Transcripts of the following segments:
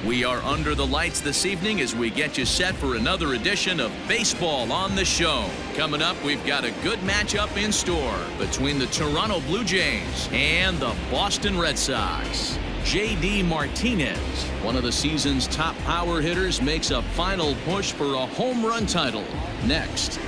We are under the lights this evening as we get you set for another edition of Baseball on the Show. Coming up, we've got a good matchup in store between the Toronto Blue Jays and the Boston Red Sox. J.D. Martinez, one of the season's top power hitters, makes a final push for a home run title. Next.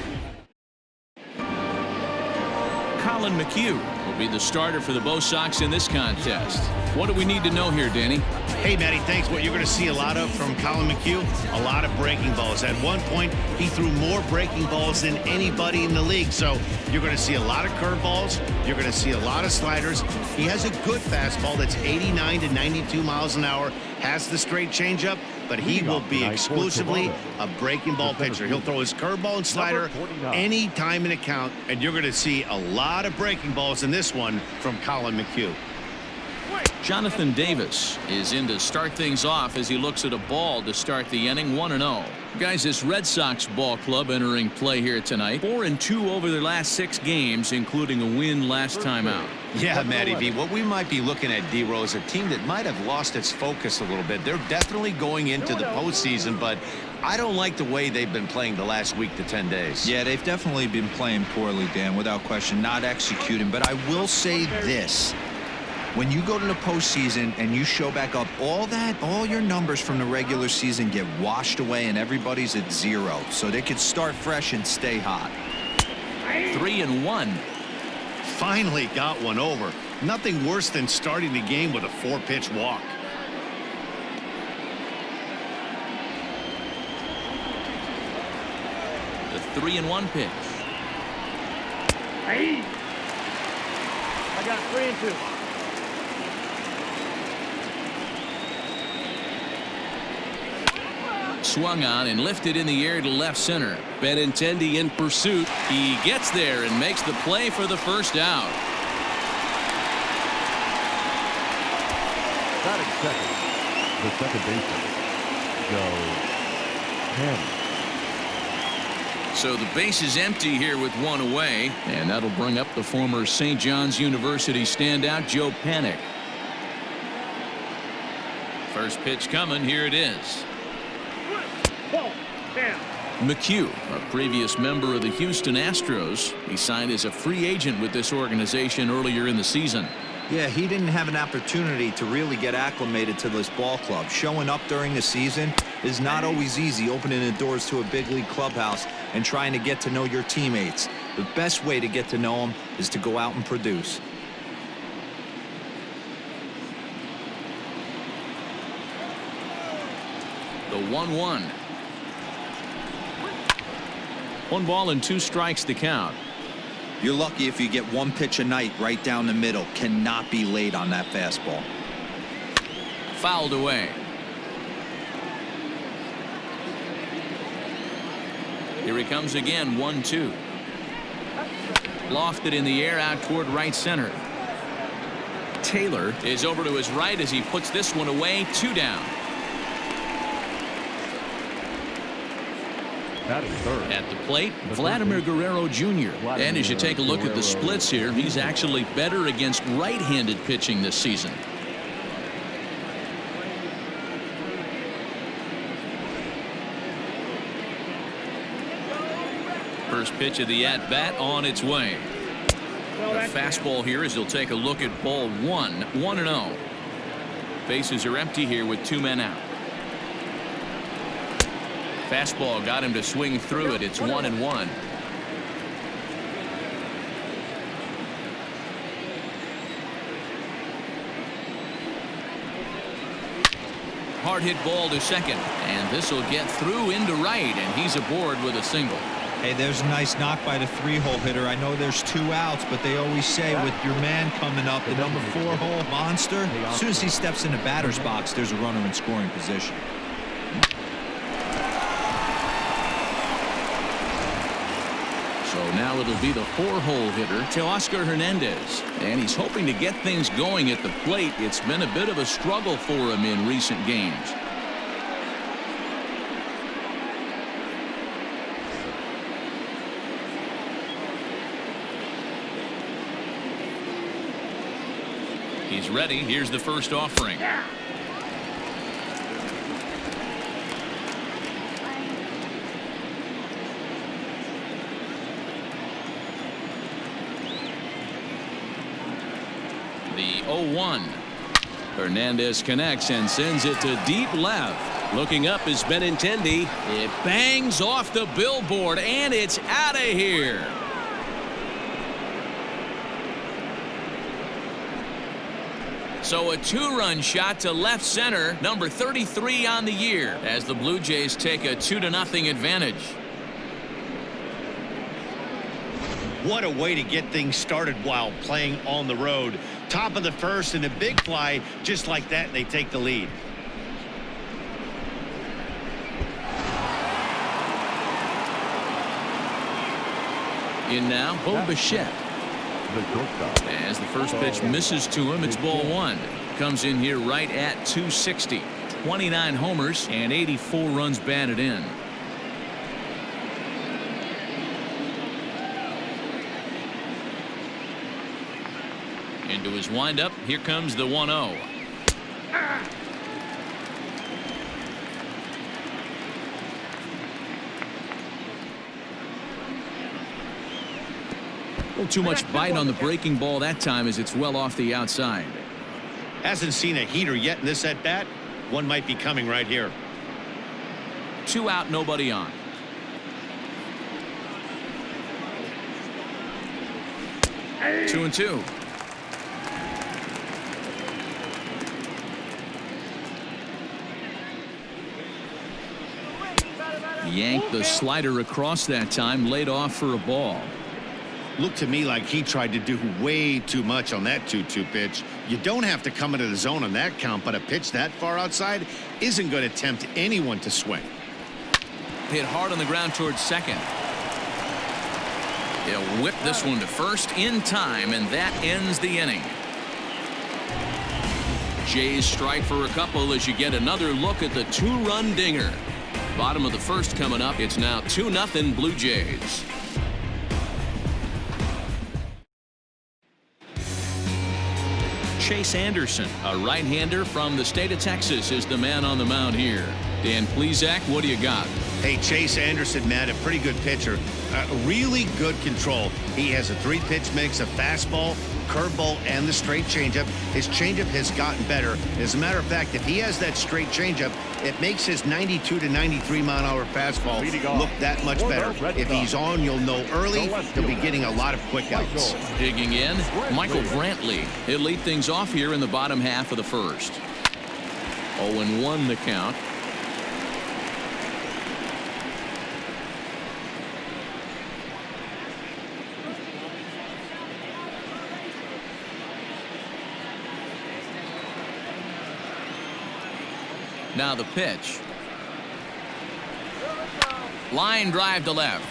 Colin Mchugh will be the starter for the BOS Sox in this contest. What do we need to know here, Danny? Hey, Matty, thanks. What you're going to see a lot of from Colin Mchugh, a lot of breaking balls. At one point, he threw more breaking balls than anybody in the league. So you're going to see a lot of curveballs. You're going to see a lot of sliders. He has a good fastball that's 89 to 92 miles an hour, has the straight changeup, but he will be exclusively a breaking ball pitcher. He'll throw his curveball and slider any time in a count, and you're going to see a lot of breaking balls in this one from Colin Mchugh. Jonathan Davis is in to start things off as he looks at a ball to start the inning. 1-0. Guys, this Red Sox ball club entering play here tonight. 4-2 over their last 6 games, including a win last time out. Yeah, Matty V, what we might be looking at, D-Row, is a team that might have lost its focus a little bit. They're definitely going into the postseason, but I don't like the way they've been playing the last week to 10 days. Yeah, they've definitely been playing poorly, Dan, without question, not executing. But I will say this. When you go to the postseason and you show back up, all your numbers from the regular season get washed away and everybody's at 0. So they could start fresh and stay hot. 3-1. Finally got one over. Nothing worse than starting the game with a 4-pitch walk. The 3-1 pitch. Hey. I got 3-2. Swung on and lifted in the air to left center. Benintendi in pursuit. He gets there and makes the play for the first out. Batting second, the second baseman, Joe Ham. So the base is empty here with one away, and that'll bring up the former St. John's University standout Joe Panik. First pitch coming. Here it is. Mchugh, a previous member of the Houston Astros. He signed as a free agent with this organization earlier in the season. Yeah, he didn't have an opportunity to really get acclimated to this ball club. Showing up during the season is not always easy, opening the doors to a big league clubhouse and trying to get to know your teammates. The best way to get to know them is to go out and produce. The 1-1. 1 ball and 2 strikes to count. You're lucky if you get 1 pitch a night right down the middle. Cannot be late on that fastball. Fouled away. Here he comes again. 1-2. Lofted in the air out toward right center. Taylor is over to his right as he puts this one away. 2 down. At the plate, Vladimir Guerrero Jr. And as you take a look at the splits here, he's actually better against right-handed pitching this season. First pitch of the at-bat on its way. The fastball here as he'll take a look at ball 1. 1-0. Bases are empty here with 2 men out. Fastball got him to swing through it. It's 1-1. Hard hit ball to second, and this will get through into right, and he's aboard with a single. Hey, there's a nice knock by the 3-hole hitter. I know there's 2 outs, but they always say with your man coming up, the number 4-hole monster, as soon as he steps in the batter's box, there's a runner in scoring position. So now it'll be the 4-hole hitter, Teoscar Hernandez. And he's hoping to get things going at the plate. It's been a bit of a struggle for him in recent games. He's ready. Here's the first offering. The 0-1. Hernandez connects and sends it to deep left. Looking up is Benintendi. It bangs off the billboard, and it's out of here. So a two-run shot to left center, number 33 on the year, as the Blue Jays take a 2-0 advantage. What a way to get things started while playing on the road. Top of the first and a big fly just like that, and they take the lead. In now, Bichette. As the first pitch misses to him, it's ball one. Comes in here right at 260. 29 homers and 84 runs batted in. Into his windup. Here comes the 1-0. A little too much bite on the breaking ball that time as it's well off the outside. Hasn't seen a heater yet in this at bat. One might be coming right here. 2 out, nobody on. Hey. 2-2. Yanked the slider across that time, laid off for a ball. Looked to me like he tried to do way too much on that 2-2 pitch. You don't have to come into the zone on that count, but a pitch that far outside isn't going to tempt anyone to swing. Hit hard on the ground towards second. He'll whip this one to first in time, and that ends the inning. Jays strike for a couple as you get another look at the 2-run dinger. Bottom of the first coming up. It's now 2-0 Blue Jays. Chase Anderson, a right-hander from the state of Texas, is the man on the mound here. Dan Plesac, what do you got? Hey, Chase Anderson, man, a pretty good pitcher. Really good control. He has a 3-pitch mix of fastball, curveball, and the straight changeup. His changeup has gotten better. As a matter of fact, if he has that straight changeup, it makes his 92 to 93 mile-an-hour fastball look that much better. If he's on, you'll know early. He'll be getting a lot of quick outs. Digging in, Michael Brantley. He'll lead things off here in the bottom half of the first. 0-1 the count. Now the pitch. Line drive to left.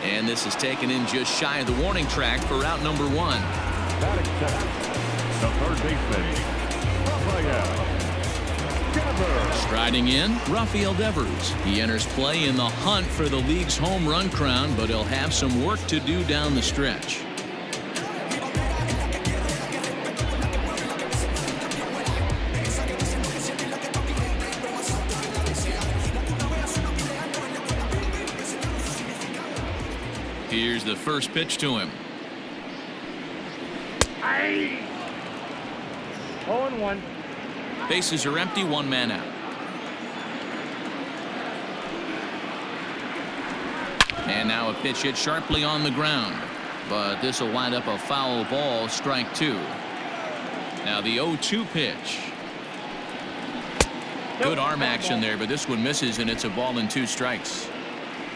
And this is taken in just shy of the warning track for out number 1. Batting center, the third baseman, Striding in, Rafael Devers. He enters play in the hunt for the league's home run crown, but he'll have some work to do down the stretch. Here's the first pitch to him. 0-1. Bases are empty, 1 man out. And now a pitch hit sharply on the ground, but this will wind up a foul ball, strike 2. Now the 0-2 pitch. Good arm action there, but this one misses, and it's a ball and 2 strikes.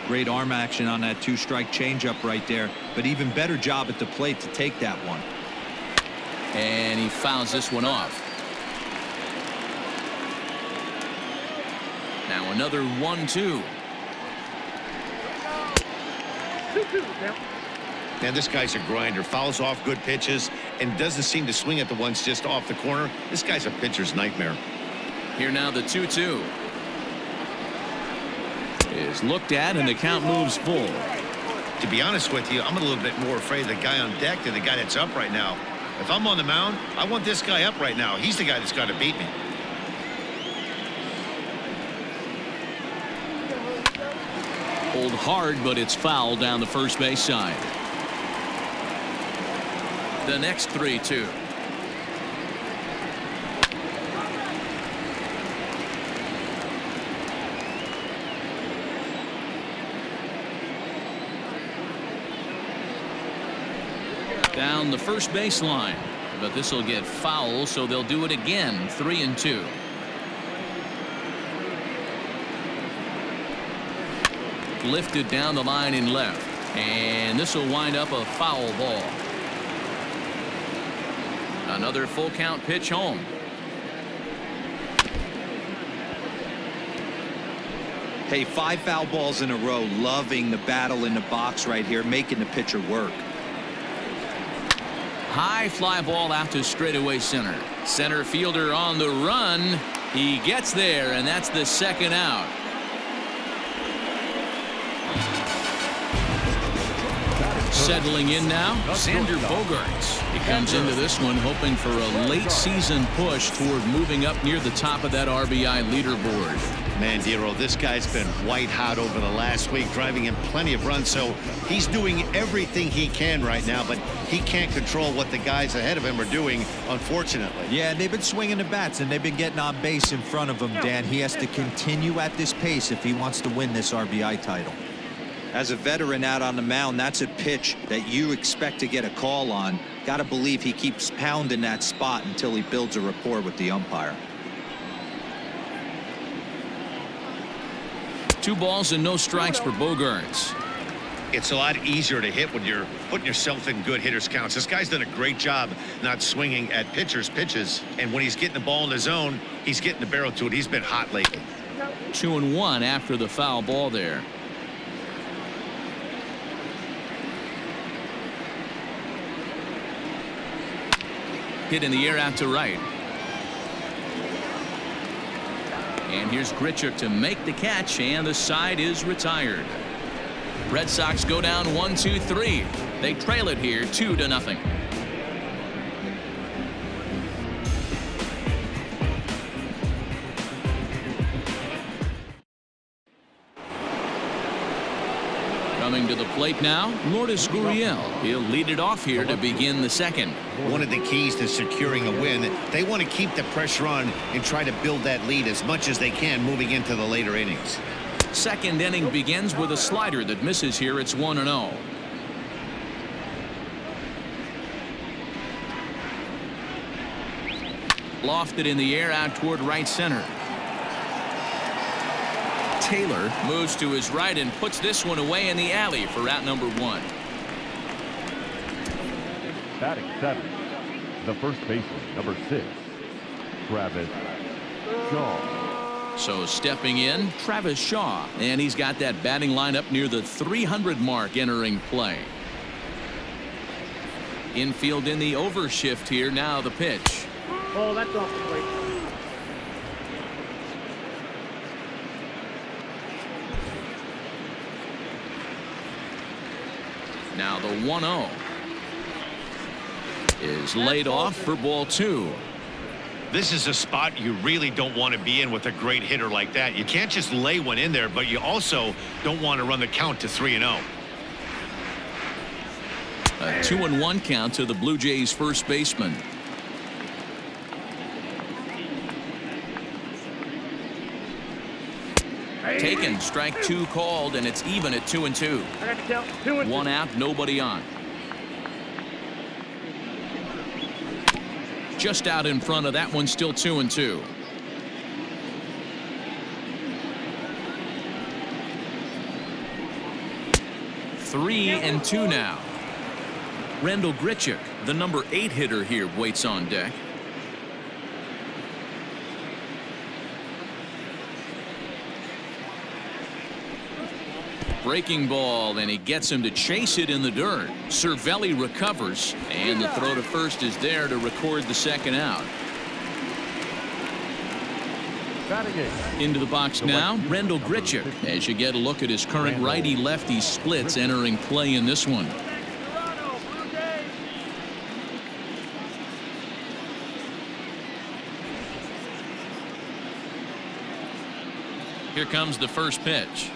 Great arm action on that 2-strike changeup right there, but even better job at the plate to take that one. And he fouls this one off. Now another 1-2. Man, this guy's a grinder. Fouls off good pitches and doesn't seem to swing at the ones just off the corner. This guy's a pitcher's nightmare. Here now the 2-2. Is looked at, and the count moves full. To be honest with you, I'm a little bit more afraid of the guy on deck than the guy that's up right now. If I'm on the mound, I want this guy up right now. He's the guy that's got to beat me. Pulled hard, but it's foul down the first base side. The next 3-2. Down the first baseline, but this will get foul, so they'll do it again. 3-2. Lifted down the line in left, and this will wind up a foul ball. Another full count pitch home. Hey, 5 foul balls in a row. Loving the battle in the box right here, making the pitcher work. High fly ball out to straightaway center. Center fielder on the run. He gets there, and that's the second out. Settling in now, Xander Bogaerts. He comes into this one hoping for a late season push toward moving up near the top of that RBI leaderboard. Man, Dero, this guy's been white hot over the last week, driving in plenty of runs, so he's doing everything he can right now, but he can't control what the guys ahead of him are doing, unfortunately. Yeah, they've been swinging the bats, and they've been getting on base in front of him, Dan. He has to continue at this pace if he wants to win this RBI title. As a veteran out on the mound, that's a pitch that you expect to get a call on. Got to believe he keeps pounding that spot until he builds a rapport with the umpire. 2 balls and no strikes for Bogaerts. It's a lot easier to hit when you're putting yourself in good hitters counts. This guy's done a great job not swinging at pitchers' pitches, and when he's getting the ball in the zone, he's getting the barrel to it. He's been hot lately. 2-1 after the foul ball there. Hit in the air out to right. And here's Grichuk to make the catch, and the side is retired. Red Sox go down 1-2-3. They trail it here 2-0. Coming to the plate now, Lourdes Gurriel. He'll lead it off here to begin the second. One of the keys to securing a win, they want to keep the pressure on and try to build that lead as much as they can moving into the later innings. Second inning begins with a slider that misses here. It's 1-0. Lofted in the air out toward right center. Taylor moves to his right and puts this one away in the alley for out number 1. Batting 7, the first baseman, number 6, Travis Shaw. So stepping in, Travis Shaw, and he's got that batting lineup near the 300 mark entering play. Infield in the overshift here. Now the pitch. Oh, that's off the plate. Now the 1-0 is laid off for ball 2. This is a spot you really don't want to be in with a great hitter like that. You can't just lay one in there, but you also don't want to run the count to 3-0. A 2-1 count to the Blue Jays first baseman. Taken, strike 2 called, and it's even at 2-2. I got to count 2 and 2. 1 out, nobody on. Just out in front of that one, still 2-2. Three and 2 now. Randall Grichuk, the number 8 hitter here, waits on deck. Breaking ball, and he gets him to chase it in the dirt. Cervelli recovers, and the throw to first is there to record the second out. Into the box now, Randall Grichuk, as you get a look at his current righty-lefty splits entering play in this one. Here comes the first pitch.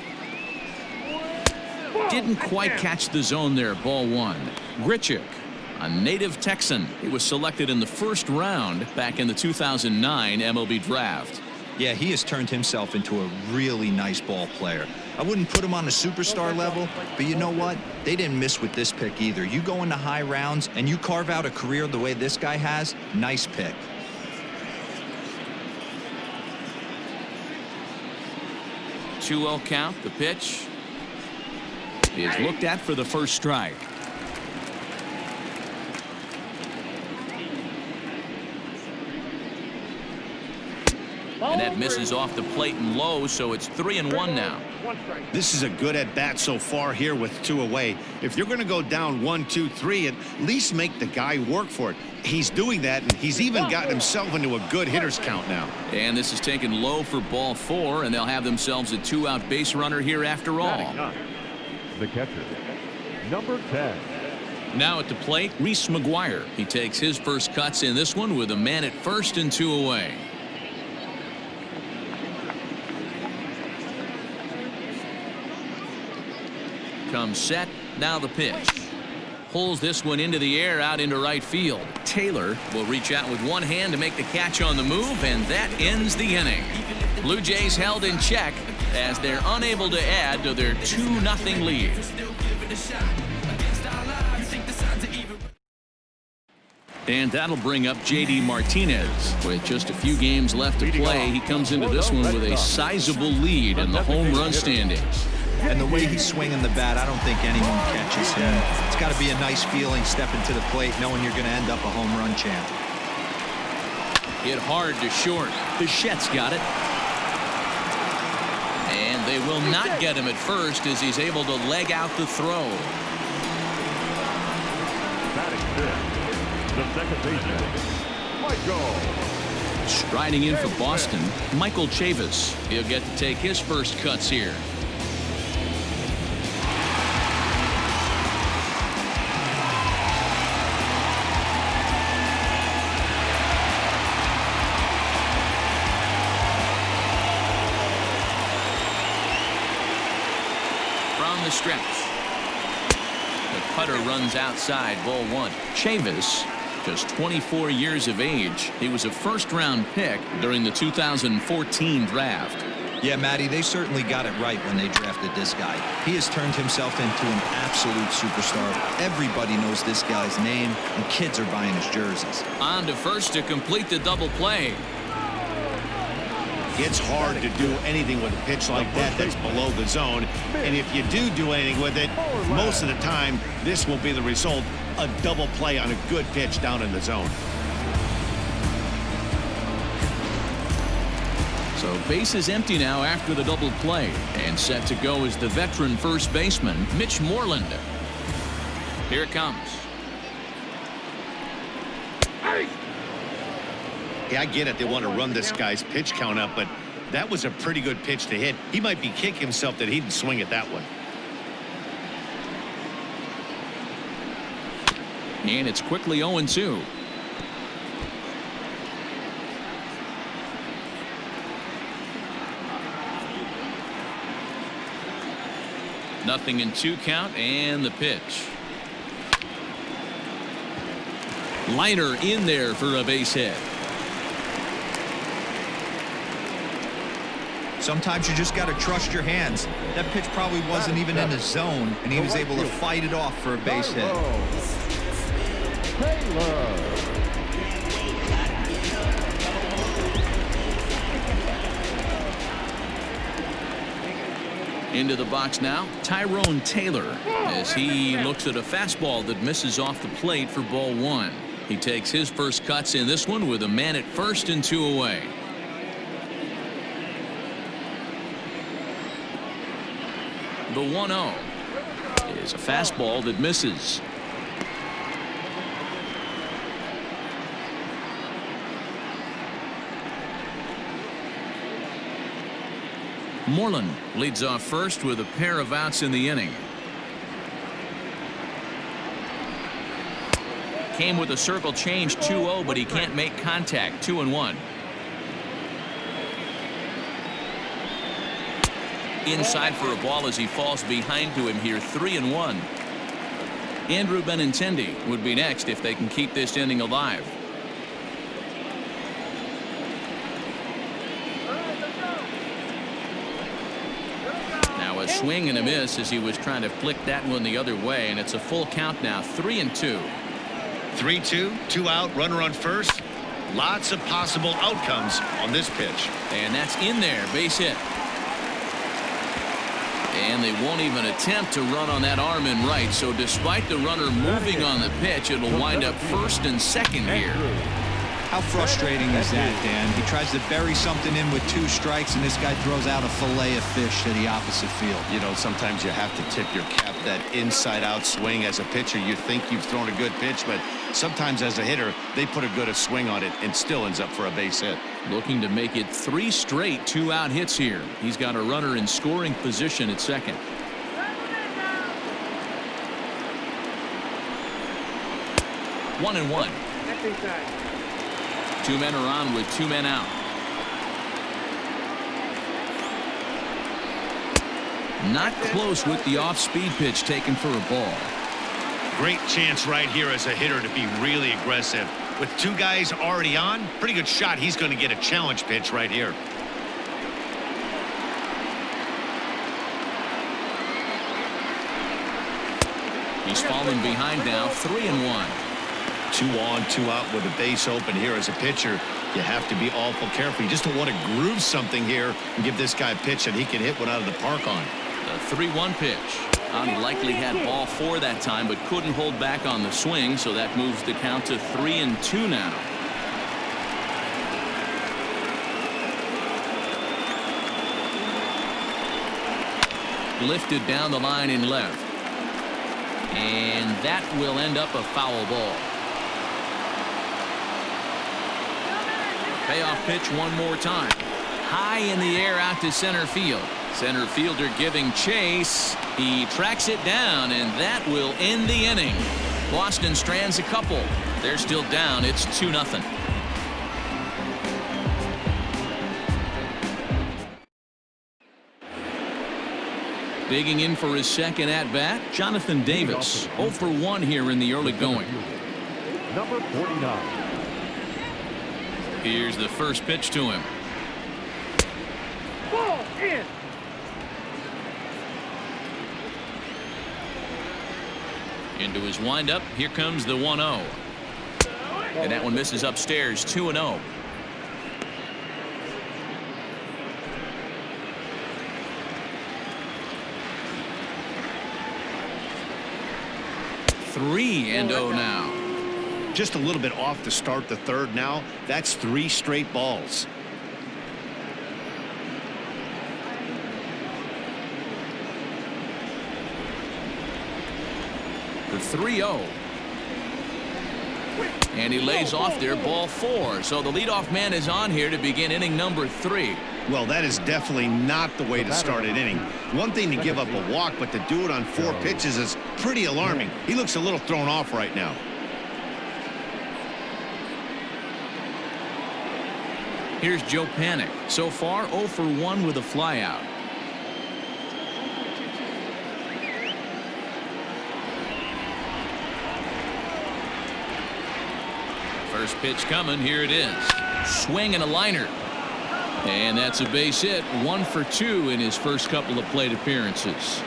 Didn't quite catch the zone there. Ball 1. Grichuk a native Texan. He was selected in the first round back in the 2009 MLB draft. Yeah, he has turned himself into a really nice ball player. I wouldn't put him on a superstar level, but you know what? They didn't miss with this pick either. You go into high rounds and you carve out a career the way this guy has, nice pick. 2-0 count. The pitch is looked at for the first strike. And that misses off the plate and low, so it's 3-1 now. This is a good at bat so far here with 2 away. If you're going to go down 1, 2, 3, at least make the guy work for it. He's doing that, and he's even gotten himself into a good hitter's count now. And this is taken low for ball 4, and they'll have themselves a 2-out base runner here after all. The catcher, number 10. Now at the plate, Reese McGuire. He takes his first cuts in this one with a man at first and 2 away. Comes set. Now the pitch. Pulls this one into the air out into right field. Taylor will reach out with one hand to make the catch on the move, and that ends the inning. Blue Jays held in check as they're unable to add to their 2-0 lead. And that'll bring up J.D. Martinez. With just a few games left to play, he comes into this one with a sizable lead in the home run standings. And the way he's swinging the bat, I don't think anyone catches him. It's got to be a nice feeling stepping to the plate knowing you're going to end up a home run champ. Hit hard to short. Bichette's got it. And they will not get him at first as he's able to leg out the throw. Batting fifth, the second baseman, Michael. Striding in for Boston, Michael Chavis. He'll get to take his first cuts here. The stretch. The cutter runs outside, ball 1. Chavis, just 24 years of age. He was a first-round pick during the 2014 draft. Yeah, Matty, they certainly got it right when they drafted this guy. He has turned himself into an absolute superstar. Everybody knows this guy's name, and kids are buying his jerseys. On to first to complete the double play. It's hard to do anything with a pitch like that that's below the zone. And if you do anything with it, most of the time, this will be the result. A double play on a good pitch down in the zone. So base is empty now after the double play. And set to go is the veteran first baseman, Mitch Moreland. Here it comes. Yeah, I get it. They want to run this guy's pitch count up, but that was a pretty good pitch to hit. He might be kicking himself that he didn't swing at that one. And it's quickly 0-2. Nothing in 2 count, and the pitch. Liner in there for a base hit. Sometimes you just got to trust your hands. That pitch probably wasn't even in the zone, and he was able to fight it off for a base hit. Taylor. Into the box now, Tyrone Taylor, as he looks at a fastball that misses off the plate for ball 1. He takes his first cuts in this one with a man at first and 2 away. The 1-0 is a fastball that misses. Moreland leads off first with a pair of outs in the inning. Came with a circle change 2-0, but he can't make contact. 2-1. Inside for a ball as he falls behind to him here. 3-1. Andrew Benintendi would be next if they can keep this inning alive. Now a swing and a miss as he was trying to flick that one the other way, and it's a full count now, 3-2. 3-2, 2 out, runner on first. Lots of possible outcomes on this pitch. And that's in there, base hit. And they won't even attempt to run on that arm in right, so despite the runner moving on the pitch, it'll wind up first and second here. How frustrating is that, Dan? He tries to bury something in with 2 strikes, and this guy throws out a fillet of fish to the opposite field. You know, sometimes you have to tip your cap. That inside-out swing as a pitcher, you think you've thrown a good pitch, but sometimes as a hitter, they put a good swing on it and still ends up for a base hit. Looking to make it 3 straight 2-out hits here. He's got a runner in scoring position at second. One and one. Next inside. 2 men are on with 2 men out. Not close with the off-speed pitch taken for a ball. Great chance right here as a hitter to be really aggressive. With 2 guys already on, pretty good shot. He's going to get a challenge pitch right here. He's fallen behind now, 3-1. 2 on, 2 out with a base open here as a pitcher. You have to be awful careful. You just don't want to groove something here and give this guy a pitch that he can hit one out of the park on. The 3-1 pitch. Likely had ball 4 that time, but couldn't hold back on the swing, so that moves the count to 3-2 now. Lifted down the line in left. And that will end up a foul ball. Payoff pitch one more time. High in the air out to center field. Center fielder giving chase. He tracks it down, and that will end the inning. Boston strands a couple. They're still down. It's 2-0. Digging in for his second at-bat, Jonathan Davis. 0 for 1 here in the early going. Number 49. Here's the first pitch to him. Ball in. Into his windup. Here comes the 1-0. And that one misses upstairs. 2-0. Three and 0 now. Just a little bit off to start the third now. That's 3 straight balls. The 3-0. And he lays off there, ball 4. So the leadoff man is on here to begin inning number 3. Well, that is definitely not the way to start an inning. One thing to give up a walk, but to do it on 4 pitches is pretty alarming. He looks a little thrown off right now. Here's Joe Panik. So far 0 for 1 with a flyout. First pitch coming. Here it is. Swing and a liner. And that's a base hit. 1 for 2 in his first couple of plate appearances.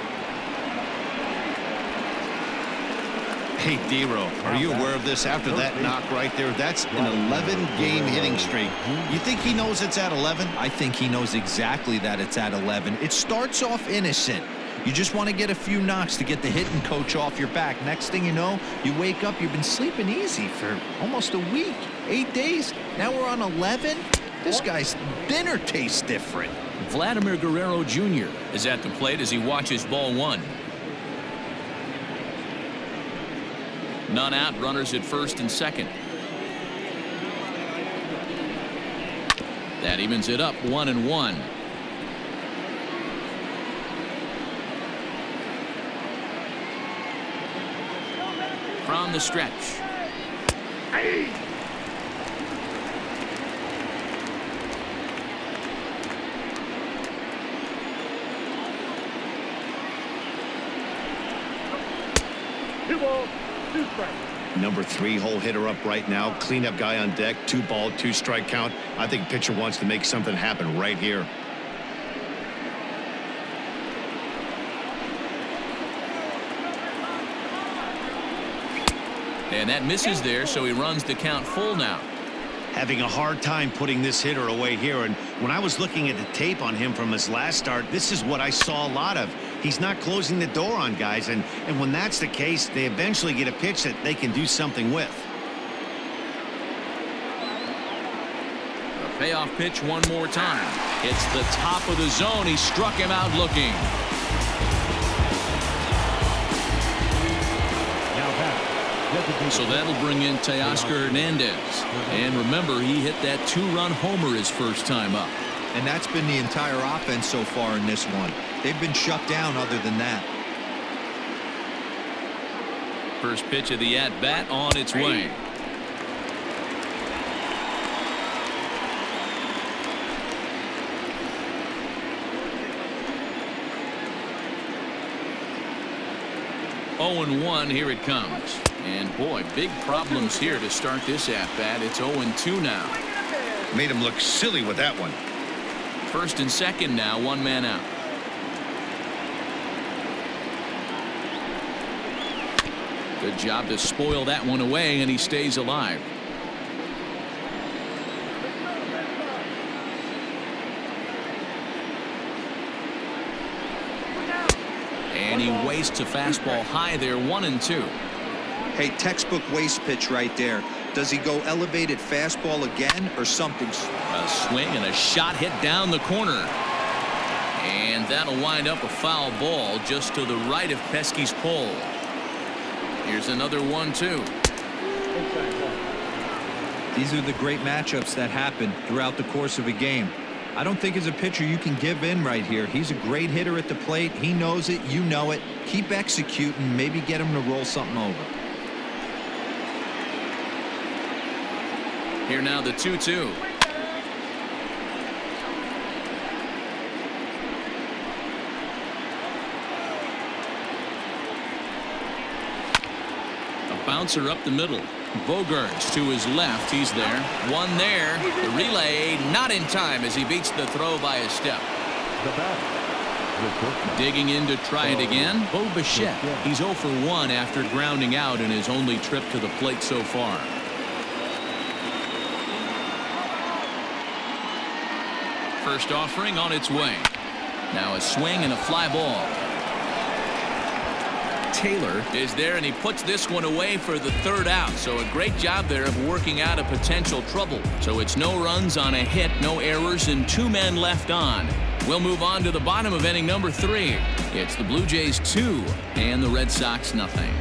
Hey, D-Row, are you aware of this? After that knock right there, that's an 11-game hitting streak. You think he knows it's at 11? I think he knows exactly that it's at 11. It starts off innocent. You just want to get a few knocks to get the hitting coach off your back. Next thing you know, you wake up, you've been sleeping easy for almost a week, 8 days. Now we're on 11. This guy's dinner tastes different. Vladimir Guerrero Jr. is at the plate as he watches ball 1. None out, runners at first and second. That evens it up, 1-1. From the stretch. balls, 2 strikes. Number 3 hole hitter up right now. Cleanup guy on deck. 2 ball, 2 strike count. I think pitcher wants to make something happen right here. And that misses there, so he runs the count full now. Having a hard time putting this hitter away here, and when I was looking at the tape on him from his last start, this is what I saw a lot of. He's not closing the door on guys, and when that's the case, they eventually get a pitch that they can do something with. A payoff pitch one more time. It's the top of the zone. He struck him out looking. So that'll bring in Teoscar Hernandez. And remember, he hit that 2-run homer his first time up. And that's been the entire offense so far in this one. They've been shut down other than that. First pitch of the at-bat on its way. Oh, 0-1, here it comes. And boy, big problems here to start this at-bat. It's 0-2 now. Made him look silly with that one. First and second now, 1 man out. Good job to spoil that one away, and he stays alive. And he wastes a fastball high there, 1-2. Hey, textbook waste pitch right there. Does he go elevated fastball again or something? A swing and a shot hit down the corner. And that'll wind up a foul ball just to the right of Pesky's pole. Here's another 1-2. These are the great matchups that happen throughout the course of a game. I don't think as a pitcher you can give in right here. He's a great hitter at the plate. He knows it. You know it. Keep executing. Maybe get him to roll something over. Here now the 2-2. A bouncer up the middle. Bogarts to his left. He's there. One there. The relay not in time as he beats the throw by a step. Digging in to try it again. Bo Bichette. He's 0 for 1 after grounding out in his only trip to the plate so far. First offering on its way. Now a swing and a fly ball. Taylor is there, and he puts this one away for the 3rd out. So a great job there of working out a potential trouble. So it's no runs on a hit, no errors, and 2 men left on. We'll move on to the bottom of inning number 3. It's the Blue Jays 2 and the Red Sox nothing.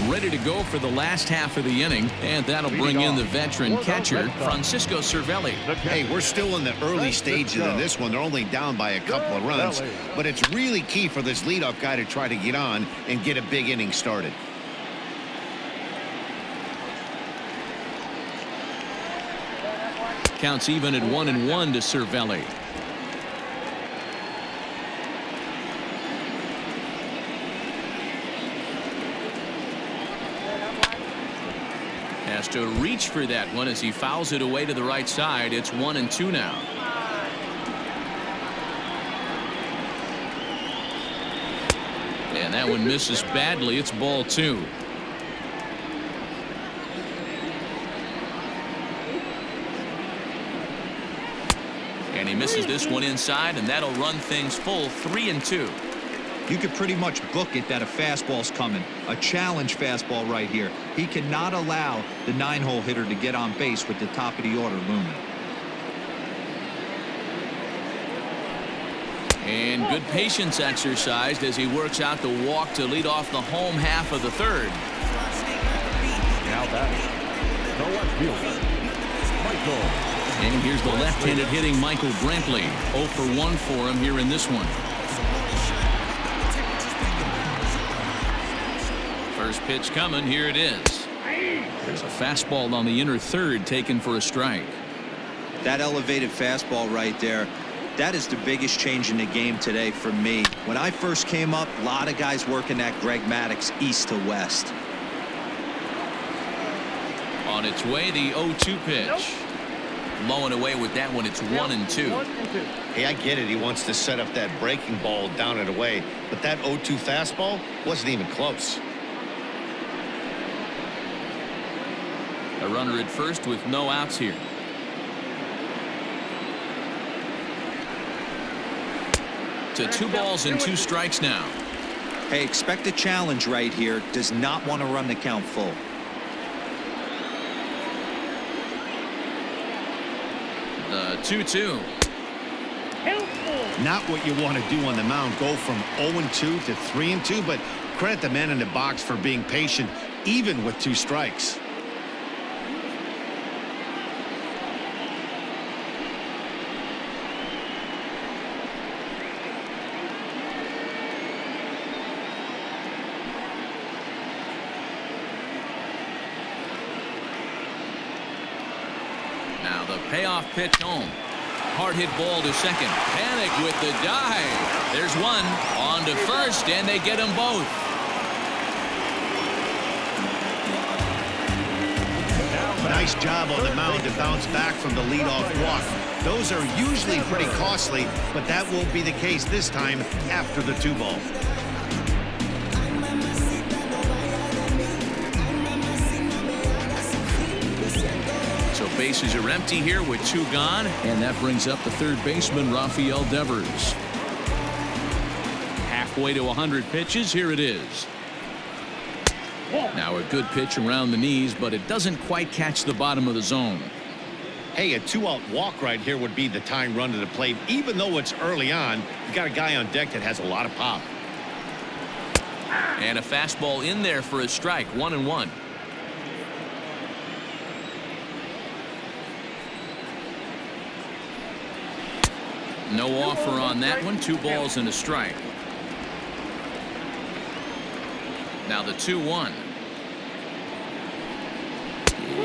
Ready to go for the last half of the inning, and that'll bring in the veteran catcher, Francisco Cervelli. Hey, we're still in the early stages of this one. They're only down by a couple of runs, but it's really key for this leadoff guy to try to get on and get a big inning started. Counts even at 1-1 to Cervelli. Has to reach for that one as he fouls it away to the right side. It's 1-2 now. And that one misses badly. It's ball 2. And he misses this one inside, and that'll run things full 3-2. You could pretty much book it that a fastball's coming. A challenge fastball right here. He cannot allow the 9-hole hitter to get on base with the top of the order looming. And good patience exercised as he works out the walk to lead off the home half of the 3rd. Now batting, the left fielder, Michael. And here's the left-handed hitting Michael Brantley. 0 for 1 for him here in this one. First pitch coming. Here it is. There's a fastball on the inner 3rd taken for a strike. That elevated fastball right there, That is the biggest change in the game today for me. When I first came up, a lot of guys working that Greg Maddux east to west. On its way, the 0-2 pitch. Low and away with that one. It's 1-2. Hey, I get it. He wants to set up that breaking ball down and away, but that 0-2 fastball wasn't even close. A runner at first with no outs here. To 2 balls and 2 strikes now. Hey, expect a challenge right here. Does not want to run the count full. The 2-2. Not what you want to do on the mound. Go from 0-2 to 3-2, but credit the man in the box for being patient, even with 2 strikes. Now the payoff pitch home. Hard hit ball to second. Panic with the dive. There's one. On to first, and they get them both. Nice job on the mound to bounce back from the leadoff walk. Those are usually pretty costly, but that won't be the case this time after the 2 ball. So bases are empty here with 2 gone, and that brings up the third baseman, Rafael Devers. Halfway to 100 pitches. Here it is. Now a good pitch around the knees, but it doesn't quite catch the bottom of the zone. Hey, a 2-out walk right here would be the tying run to the plate. Even though it's early on, you got a guy on deck that has a lot of pop. And a fastball in there for a strike. 1-1. No offer on that one. 2 balls and a strike. Now the 2-1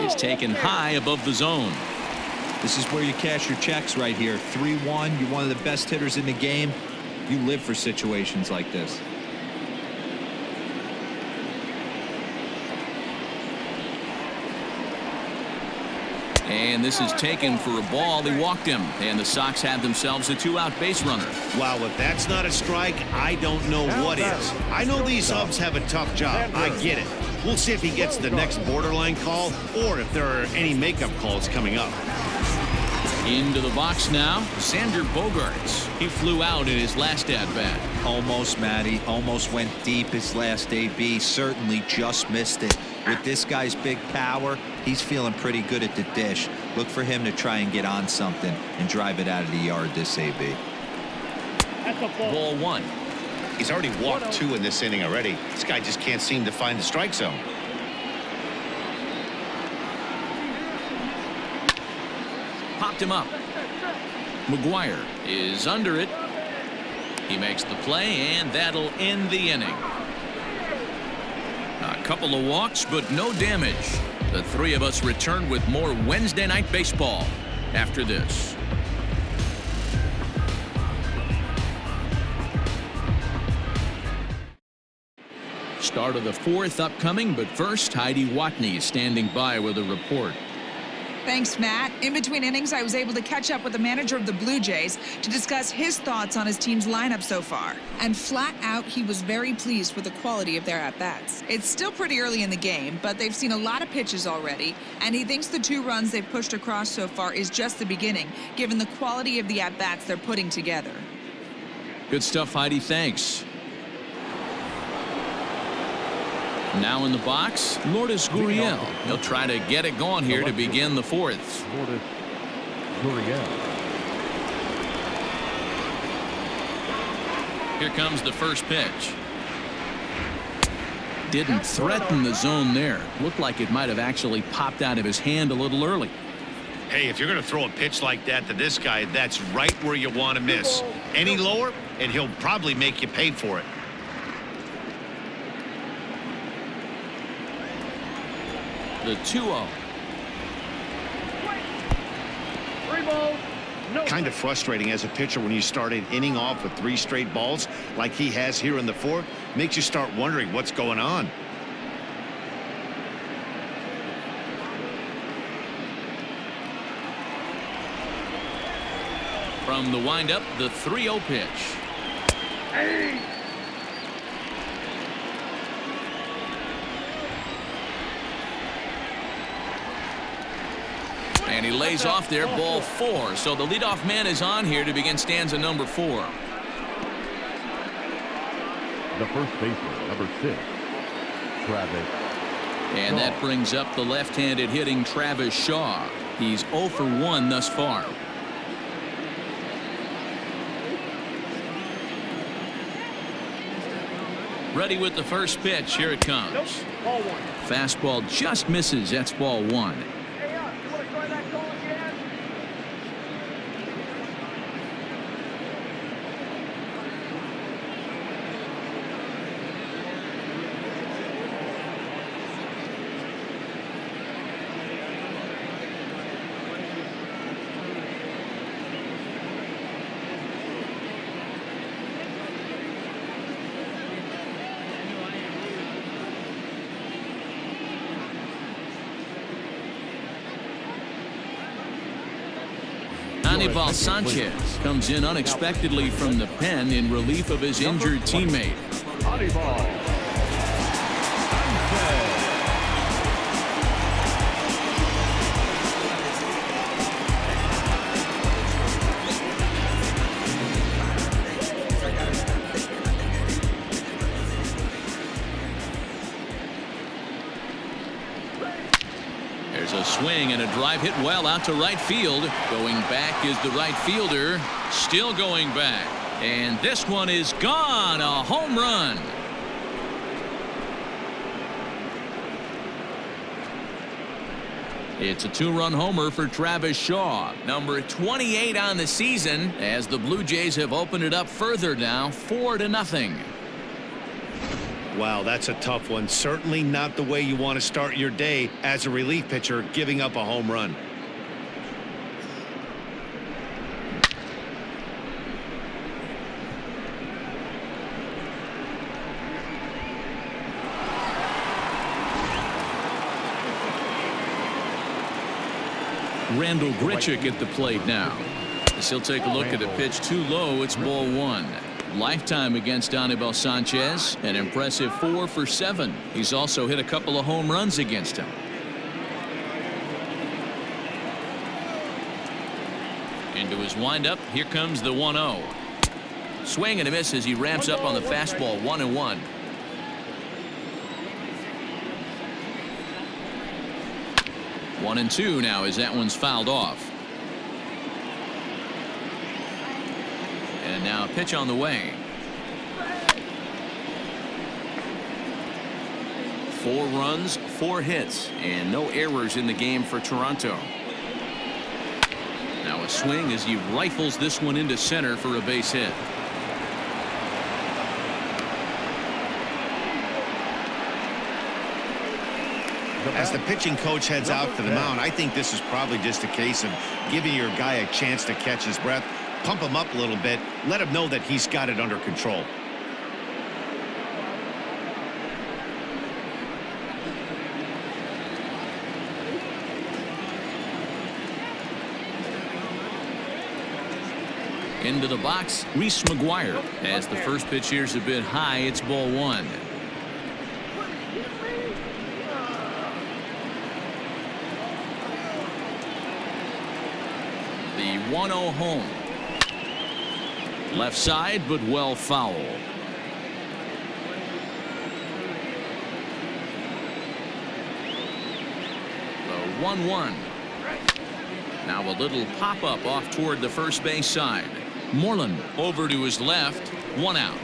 is taken high above the zone. This is where you cash your checks right here. 3-1. You're one of the best hitters in the game. You live for situations like this. And this is taken for a ball. He walked him, and the Sox had themselves a 2-out base runner. Wow, if that's not a strike, I don't know what is. I know these subs have a tough job. I get it. We'll see if he gets the next borderline call or if there are any makeup calls coming up. Into the box now, Xander Bogaerts. He flew out in his last at-bat. Almost, Matty. Almost went deep his last AB. Certainly just missed it. With this guy's big power, he's feeling pretty good at the dish. Look for him to try and get on something and drive it out of the yard this AB. Ball 1. He's already walked 2 in this inning already. This guy just can't seem to find the strike zone. Popped him up. McGuire is under it. He makes the play, and that'll end the inning. A couple of walks, but no damage. The 3 of us return with more Wednesday Night Baseball after this. Start of the 4th upcoming, but first, Heidi Watney standing by with a report. Thanks, Matt. In between innings, I was able to catch up with the manager of the Blue Jays to discuss his thoughts on his team's lineup so far. And flat out, he was very pleased with the quality of their at-bats. It's still pretty early in the game, but they've seen a lot of pitches already, and he thinks the 2 runs they've pushed across so far is just the beginning, given the quality of the at-bats they're putting together. Good stuff, Heidi. Thanks. Now in the box, Lourdes Gurriel. He'll try to get it going here to begin the 4th. Lourdes Gurriel. Here comes the first pitch. Didn't threaten the zone there. Looked like it might have actually popped out of his hand a little early. Hey, if you're going to throw a pitch like that to this guy, that's right where you want to miss. Any lower, and he'll probably make you pay for it. The 2-0. Kind of frustrating as a pitcher when you start an inning off with 3 straight balls like he has here in the 4th. Makes you start wondering what's going on. From the windup, the 3-0 pitch. And he lays off there, ball 4. So the leadoff man is on here to begin stanza number 4. The first baseman, number 6, Travis. And that brings up the left-handed hitting Travis Shaw. He's 0 for 1 thus far. Ready with the first pitch. Here it comes. Ball 1. Fastball just misses. That's ball 1. Hey, you want to try that call again? Anibal Sanchez comes in unexpectedly from the pen in relief of his injured teammate. Anibal. There's a swing and a drive hit well out to right field. Going back is the right fielder. Still going back. And this one is gone. A home run. It's a 2-run homer for Travis Shaw, number 28 on the season, as the Blue Jays have opened it up further now, 4-0. Wow, that's a tough one. Certainly not the way you want to start your day as a relief pitcher, giving up a home run. Randall Grichuk at the plate now. As he'll take a look at a pitch too low. It's ball 1. Lifetime against Anibal Sanchez, an impressive 4 for 7. He's also hit a couple of home runs against him. Into his windup, here comes the 1-0. Swing and a miss as he ramps up on the fastball. 1-1. One and 2 now as that one's fouled off. And now a pitch on the way. 4 runs, 4 hits, and no errors in the game for Toronto. Now a swing as he rifles this one into center for a base hit. As the pitching coach heads out to the mound, I think this is probably just a case of giving your guy a chance to catch his breath, pump him up a little bit, let him know that he's got it under control. Into the box, Reese McGuire. As the first pitch here's a bit high, it's ball 1. The 1-0 home. Left side, but well foul. The 1-1. Now a little pop-up off toward the first base side. Moreland over to his left. 1 out.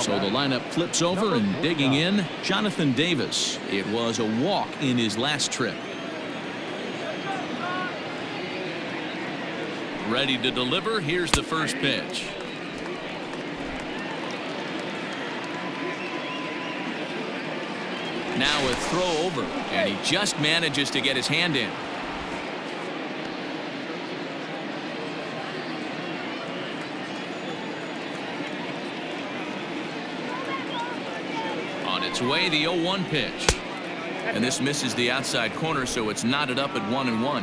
So the lineup flips over and digging in, Jonathan Davis. It was a walk in his last trip. Ready to deliver. Here's the first pitch. Now a throw over, and he just manages to get his hand in. On its way, the 0-1 pitch. And this misses the outside corner, so it's knotted up at 1-1.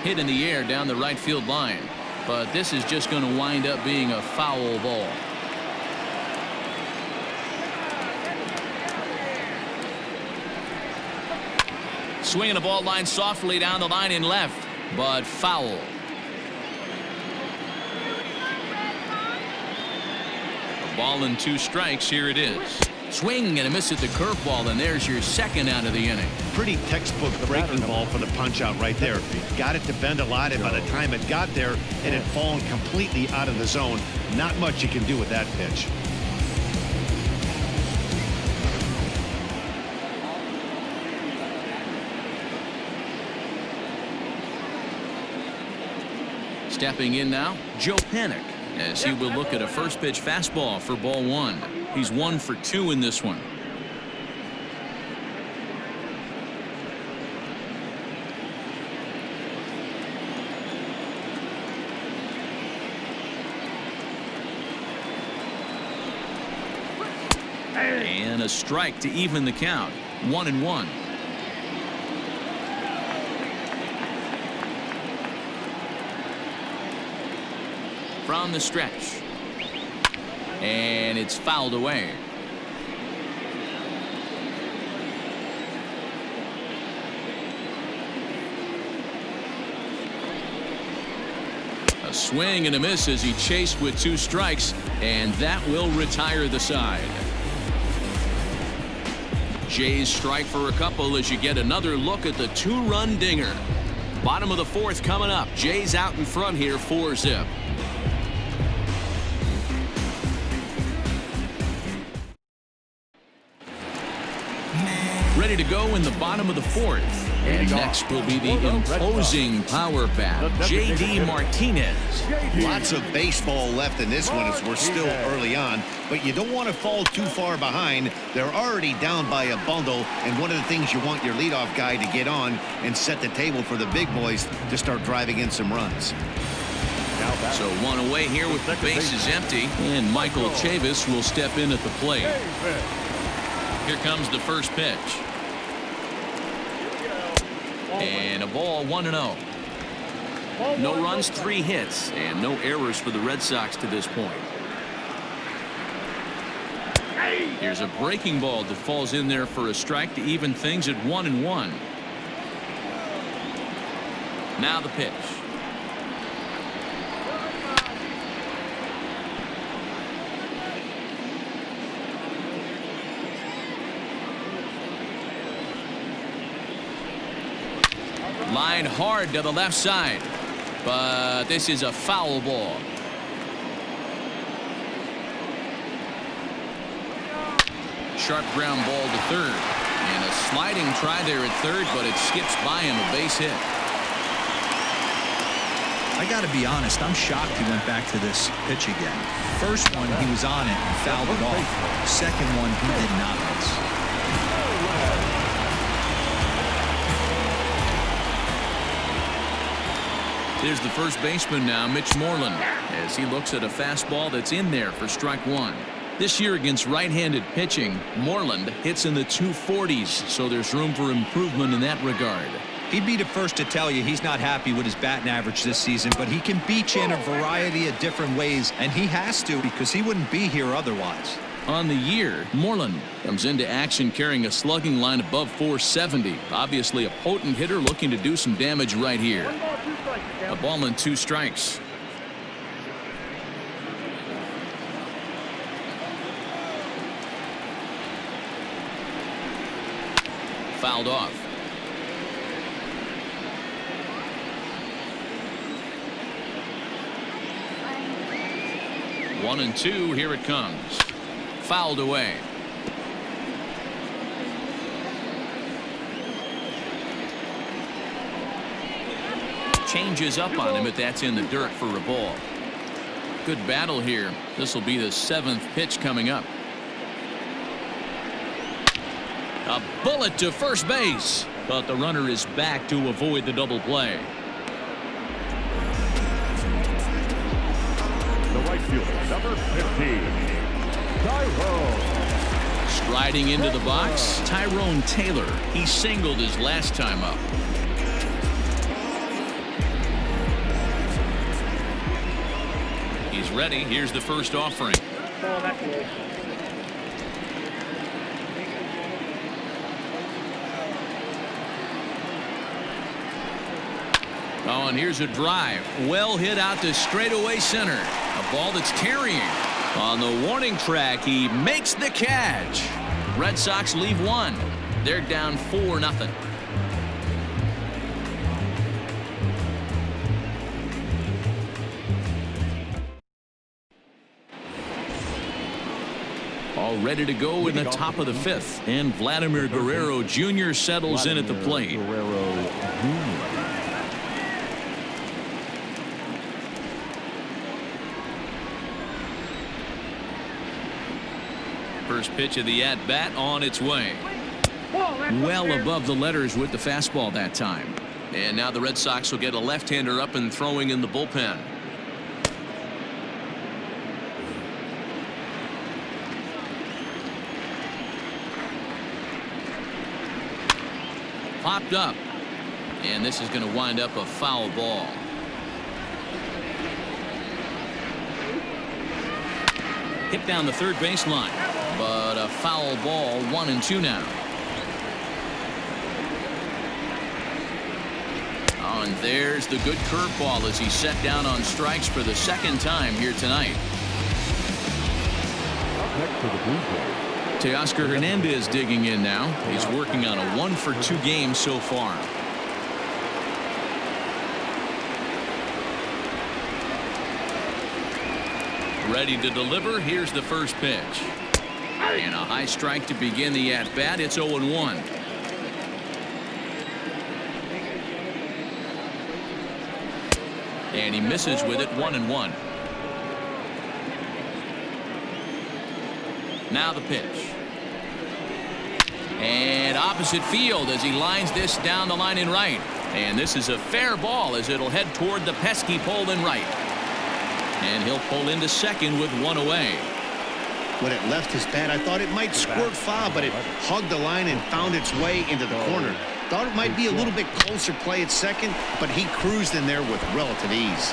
Hit in the air down the right field line, but this is just going to wind up being a foul ball. Swinging the ball line softly down the line in left, but foul. A ball and 2 strikes. Here it is. Swing and a miss at the curveball, and there's your second out of the inning. Pretty textbook breaking ball for the punch out right there. Got it to bend a lot, and by the time it got there, it had fallen completely out of the zone. Not much you can do with that pitch. Stepping in now, Joe Panik, as he will look at a first pitch fastball for ball 1. He's 1 for 2 in this one. And a strike to even the count. 1-1. From the stretch, and it's fouled away. A swing and a miss as he chased with 2 strikes, and that will retire the side. Jays strike for a couple as you get another look at the 2-run dinger. Bottom of the 4th coming up. Jays out in front here, 4-zip. Ready to go in the bottom of the 4th. And next will be the imposing power bat, J.D. Martinez. Lots of baseball left in this one as we're still early on, but you don't want to fall too far behind. They're already down by a bundle, and one of the things you want your leadoff guy to get on and set the table for the big boys to start driving in some runs. So 1 away here with the bases empty, and Michael Chavis will step in at the plate. Here comes the first pitch. And a ball, 1-0. No runs, 3 hits, and no errors for the Red Sox to this point. Here's a breaking ball that falls in there for a strike to even things at 1-1. Now the pitch. Line hard to the left side, but this is a foul ball. Sharp ground ball to third, and a sliding try there at third, but it skips by him, a base hit. I got to be honest, I'm shocked he went back to this pitch again. First one, he was on it and fouled it off. Second one, he did not miss. Here's the first baseman now, Mitch Moreland, as he looks at a fastball that's in there for strike 1. This year against right-handed pitching, Moreland hits in the 240s, so there's room for improvement in that regard. He'd be the first to tell you he's not happy with his batting average this season, but he can beat you in a variety of different ways, and he has to because he wouldn't be here otherwise. On the year, Moreland comes into action carrying a slugging line above 470. Obviously a potent hitter looking to do some damage right here. A ball and 2 strikes. Fouled off. One and 2, here it comes. Fouled away. Changes up on him, but that's in the dirt for a ball. Good battle here. This will be the 7th pitch coming up. A bullet to first base, but the runner is back to avoid the double play. Infielder number 15, Tyrone. Striding into the box, Tyrone Taylor. He singled his last time up. He's ready. Here's the first offering. Oh, and here's a drive. Well hit out to straightaway center. A ball that's carrying. On the warning track, he makes the catch. Red Sox leave one. They're down 4-0. All ready to go in the top of the fifth. And Vladimir Guerrero Jr. settles in at the plate. Guerrero Jr. First pitch of the at-bat on its way. Well above the letters with the fastball that time. And now the Red Sox will get a left-hander up and throwing in the bullpen. Popped up. And this is going to wind up a foul ball. Hit down the third baseline. But a foul ball, 1-2 now. Oh, and there's the good curveball as he's set down on strikes for the second time here tonight. Up next for the Blue Jays, Teoscar Hernandez digging in now. He's working on a 1-for-2 game so far. Ready to deliver. Here's the first pitch. And a high strike to begin the at-bat. It's 0-1. And he misses with it, 1-1. Now the pitch. And opposite field as he lines this down the line in right. And this is a fair ball as it'll head toward the pesky pole in right. And he'll pull into second with one away. When it left his bat, I thought it might squirt foul, but it hugged the line and found its way into the corner. Thought it might be a little bit closer play at second, but he cruised in there with relative ease.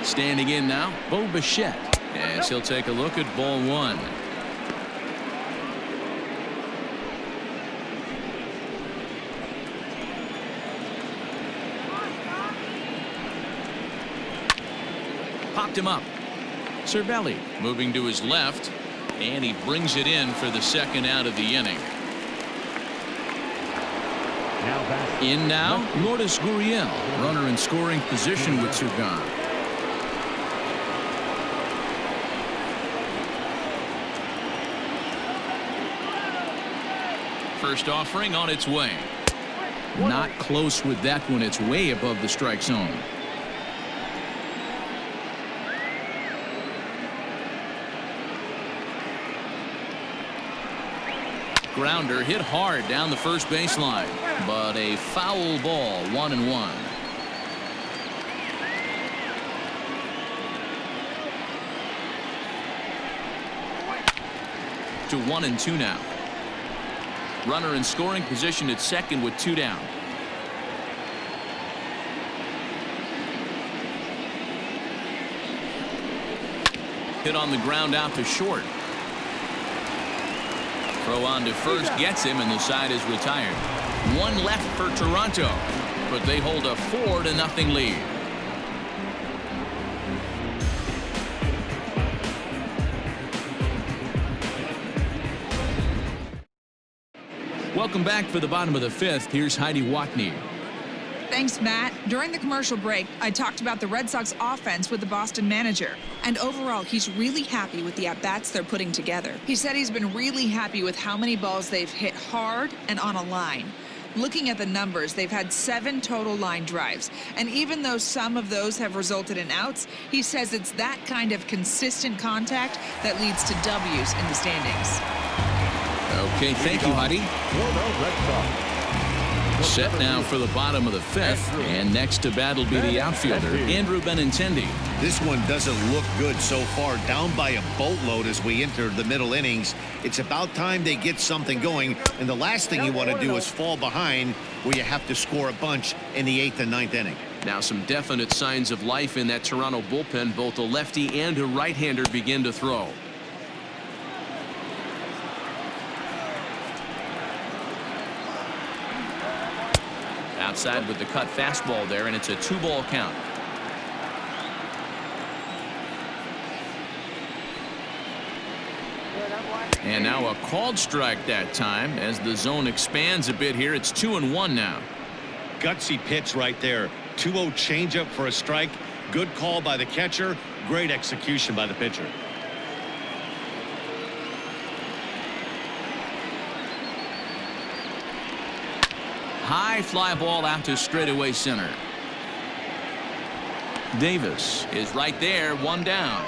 Standing in now, Bo Bichette. As he'll take a look at ball one. Popped him up. Cervelli moving to his left, and he brings it in for the second out of the inning. In now, Lourdes Gurriel, runner in scoring position with two gone. First offering on its way. Not close with that one. It's way above the strike zone. Grounder hit hard down the first baseline, but a foul ball, 1-1. To 1-2 now. Runner in scoring position at second with two down. Hit on the ground out to short. Throw on to first gets him, and the side is retired. One left for Toronto, but they hold a 4-0 lead. Welcome back for the bottom of the fifth. Here's Heidi Watney. Thanks, Matt. During the commercial break, I talked about the Red Sox offense with the Boston manager. And overall, he's really happy with the at-bats they're putting together. He said he's been really happy with how many balls they've hit hard and on a line. Looking at the numbers, they've had 7 total line drives. And even though some of those have resulted in outs, he says it's that kind of consistent contact that leads to W's in the standings. Okay, thank you, Heidi. Red Sox. Set now for the bottom of the 5th, and next to bat will be the outfielder, Andrew Benintendi. This one doesn't look good so far. Down by a boatload as we enter the middle innings. It's about time they get something going, and the last thing you want to do is fall behind where you have to score a bunch in the 8th and 9th inning. Now some definite signs of life in that Toronto bullpen. Both a lefty and a right-hander begin to throw. Outside with the cut fastball there, and it's a 2-ball count. And now a called strike that time as the zone expands a bit here. It's 2-1 now. Gutsy pitch right there. 2-0 changeup for a strike. Good call by the catcher. Great execution by the pitcher. High fly ball out to straightaway center. Davis is right there, 1 down.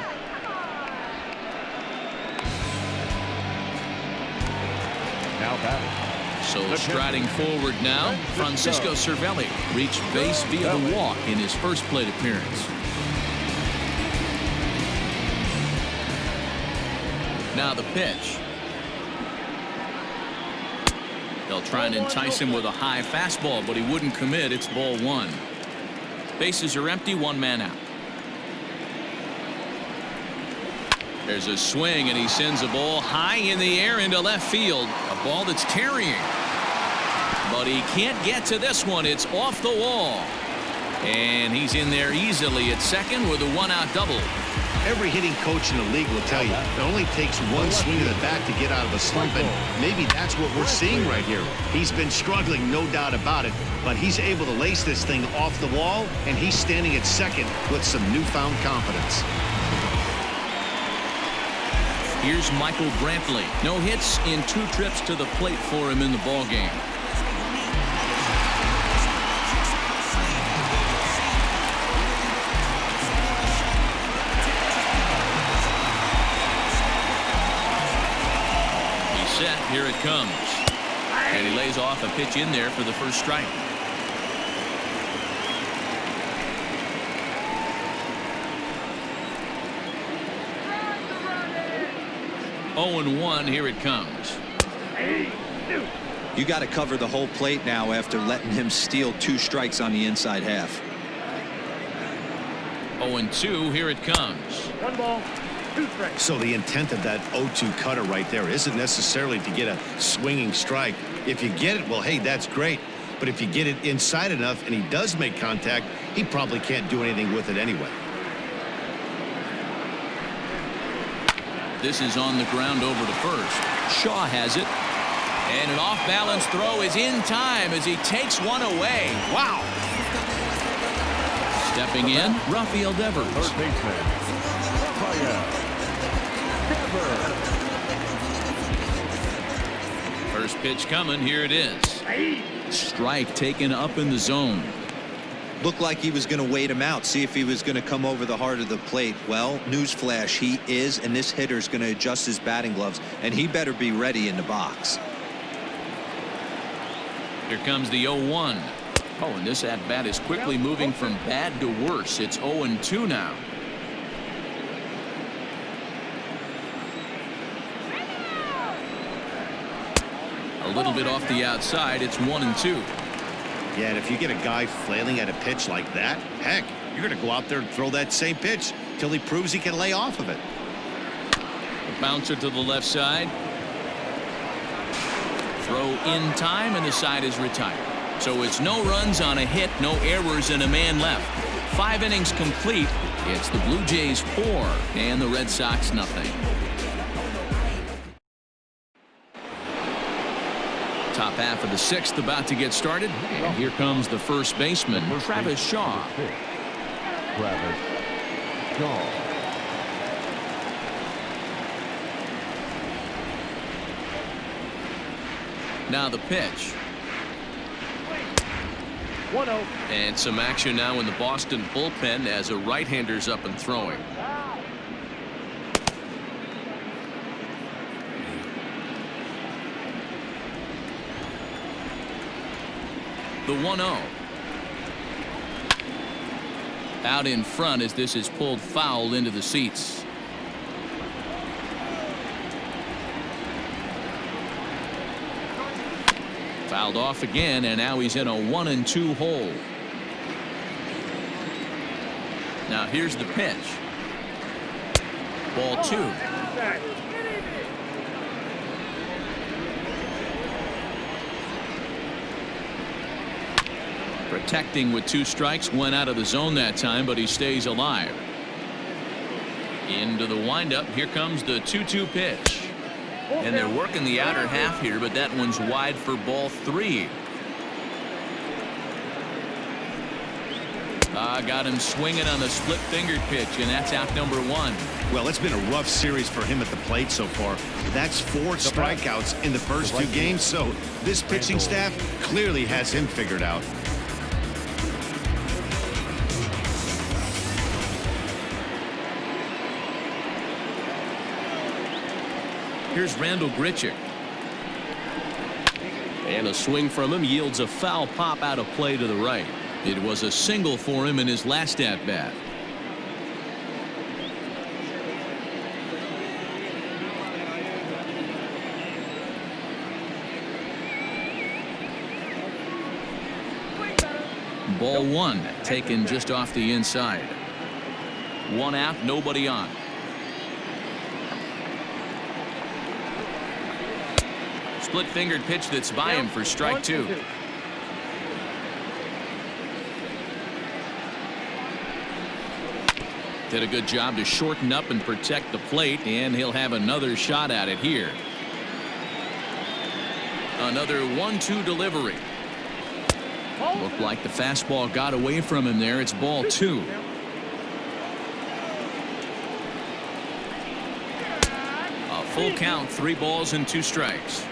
Now batting. So striding forward now, Francisco Cervelli reached base via the walk in his first plate appearance. Now the pitch. They'll try and entice him with a high fastball, but he wouldn't commit. It's ball 1. Bases are empty, 1 man out. There's a swing, and he sends a ball high in the air into left field. A ball that's carrying. But he can't get to this one. It's off the wall. And he's in there easily at second with a 1-out double. Every hitting coach in the league will tell you it only takes one swing of the bat to get out of a slump, and maybe that's what we're seeing right here. He's been struggling, no doubt about it, but he's able to lace this thing off the wall, and he's standing at second with some newfound confidence. Here's Michael Brantley. No hits in 2 trips to the plate for him in the ballgame. Set, here it comes, and he lays off a pitch in there for the first strike. Oh, and 1, here it comes. You got to cover the whole plate now after letting him steal 2 strikes on the inside half. 0 and 2, here it comes. 1 ball. 2 strikes. So the intent of that 0-2 cutter right there isn't necessarily to get a swinging strike. If you get it, well, hey, that's great. But if you get it inside enough and he does make contact, he probably can't do anything with it anyway. This is on the ground over to first. Shaw has it. And an off-balance throw is in time as he takes one away. Wow. Stepping in, Rafael Devers. Third baseman, Rafael. First pitch coming. Here it is. Strike taken up in the zone. Looked like he was going to wait him out, see if he was going to come over the heart of the plate. Well, newsflash, he is, and this hitter's going to adjust his batting gloves, and he better be ready in the box. Here comes the 0-1. Oh, and this at-bat is quickly moving from bad to worse. It's 0 and 2 now. A little bit off the outside. It's 1 and 2. Yeah, and if you get a guy flailing at a pitch like that, heck, you're going to go out there and throw that same pitch till he proves he can lay off of it. A bouncer to the left side. Throw in time, and the side is retired. So it's no runs on a hit, no errors, and a man left. 5 innings complete. It's the Blue Jays 4 and the Red Sox nothing. Top half of the 6th about to get started, and here comes the first baseman, Travis Shaw. Travis Shaw. Now the pitch. 1-0. And some action now in the Boston bullpen as a right-hander's up and throwing. The 1-0. Out in front as this is pulled foul into the seats. Fouled off again, and now he's in a 1-2 hole. Now here's the pitch. Ball 2. Protecting with 2 strikes, went out of the zone that time, but he stays alive. Into the windup. Here comes the 2-2 pitch. And they're working the outer half here, but that one's wide for ball 3. Got him swinging on the split-fingered pitch, and that's out number 1. Well, it's been a rough series for him at the plate so far. That's 4 strikeouts in the first 2 games, so this pitching staff clearly has him figured out. Here's Randall Grichuk. And a swing from him yields a foul pop out of play to the right. It was a single for him in his last at-bat. Ball 1 taken just off the inside. 1 out, nobody on. Split-fingered pitch that's by him for strike 2. Did a good job to shorten up and protect the plate, and he'll have another shot at it here. Another 1-2 delivery. Looked like the fastball got away from him there. It's ball 2. A full count, 3 balls and 2 strikes.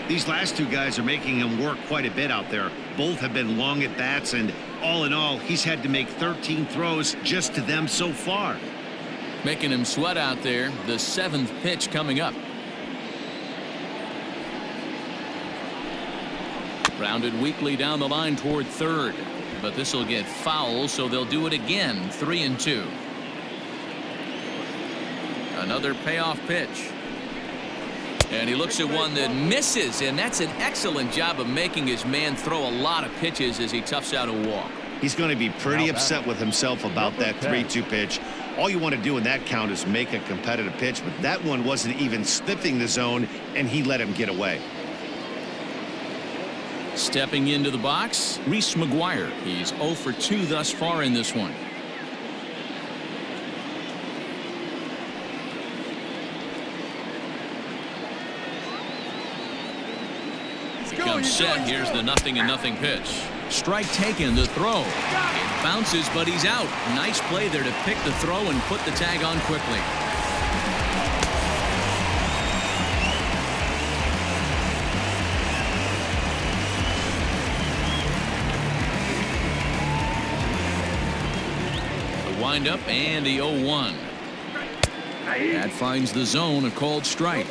These last 2 guys are making him work quite a bit out there. Both have been long at bats, and all in all, he's had to make 13 throws just to them so far. Making him sweat out there. The 7th pitch coming up. Grounded weakly down the line toward third, but this will get foul, so they'll do it again. 3-2. Another payoff pitch. And he looks at one that misses, and that's an excellent job of making his man throw a lot of pitches as he toughs out a walk. He's going to be pretty upset with himself about that 3-2 pitch. All you want to do in that count is make a competitive pitch, but that one wasn't even sniffing the zone, and he let him get away. Stepping into the box, Reese McGuire. He's 0 for 2 thus far in this one. Comes set. Here's the 0-0 pitch. Strike taken. The throw. It bounces, but he's out. Nice play there to pick the throw and put the tag on quickly. The windup and the 0-1. That finds the zone, a called strike.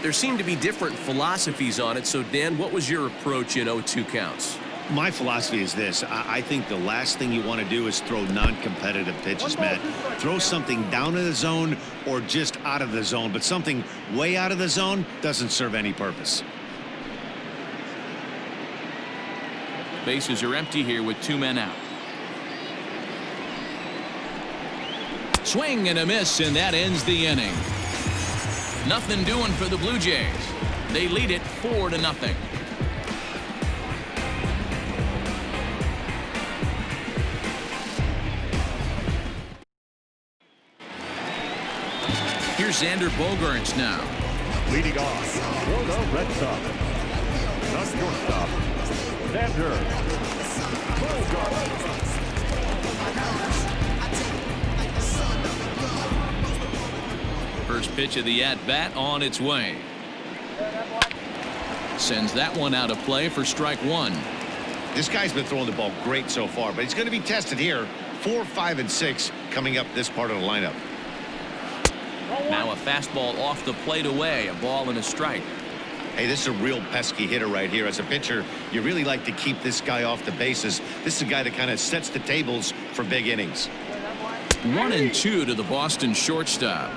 There seem to be different philosophies on it. So, Dan, what was your approach in 0-2 counts? My philosophy is this. I think the last thing you want to do is throw non-competitive pitches, Matt. Throw something down in the zone or just out of the zone, but something way out of the zone doesn't serve any purpose. Bases are empty here with 2 men out. Swing and a miss, and that ends the inning. Nothing doing for the Blue Jays. They lead it 4-0. Here's Xander Bogaerts now. Leading off for the Red Sox, the shortstop, Xander Bogaerts. First pitch of the at-bat on its way. Sends that one out of play for strike 1. This guy's been throwing the ball great so far, but he's going to be tested here. 4, 5, and 6 coming up this part of the lineup. Now a fastball off the plate away, a ball and a strike. Hey, this is a real pesky hitter right here. As a pitcher, you really like to keep this guy off the bases. This is a guy that kind of sets the tables for big innings. 1-2 to the Boston shortstop.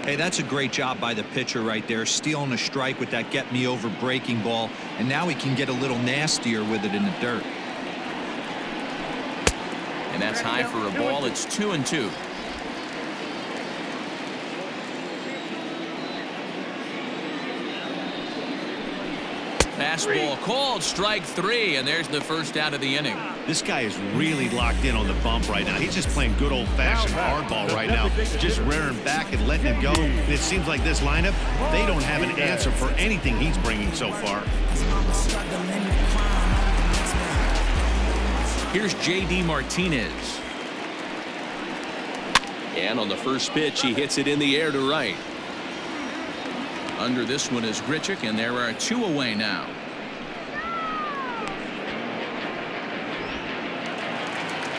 Hey, that's a great job by the pitcher right there, stealing a strike with that get-me-over breaking ball, and now he can get a little nastier with it in the dirt. And that's high for a ball. It's 2-2. Fastball called, strike 3, and there's the first out of the inning. This guy is really locked in on the bump right now. He's just playing good old-fashioned hardball right now, just rearing back and letting it go. And it seems like this lineup, they don't have an answer for anything he's bringing so far. Here's J.D. Martinez. And on the first pitch, he hits it in the air to right. Under this one is Grichuk, and there are 2 away now.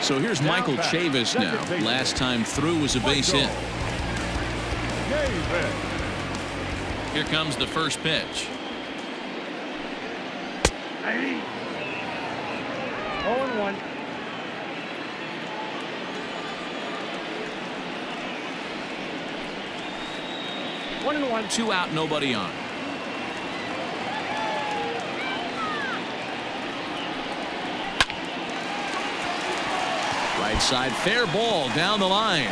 So here's Michael Chavis now. Last time through was a base hit. Here comes the first pitch. 0-1. One and one. 2 out, nobody on. Right side, fair ball down the line.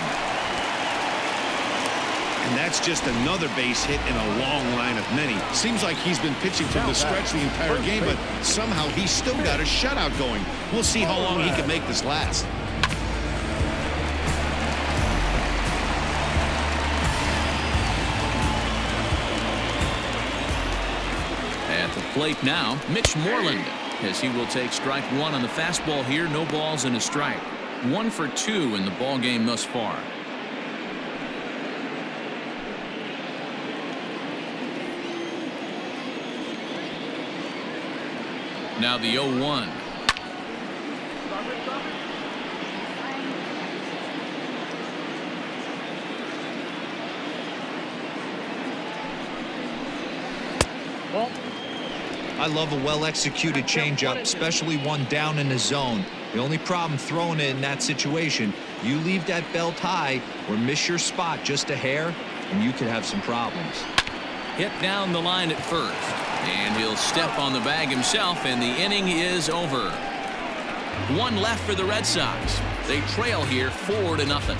And that's just another base hit in a long line of many. Seems like he's been pitching from the stretch the entire game, but somehow he's still got a shutout going. We'll see how long he can make this last. At the plate now, Mitch Moreland, as he will take strike 1 on the fastball here. No balls and a strike. 1 for 2 in the ball game thus far. Now the 0-1. I love a well-executed changeup, especially one down in the zone. The only problem throwing it in that situation, you leave that belt high or miss your spot just a hair, and you could have some problems. Hit down the line at first, and he'll step on the bag himself, and the inning is over. 1 left for the Red Sox. They trail here 4-0.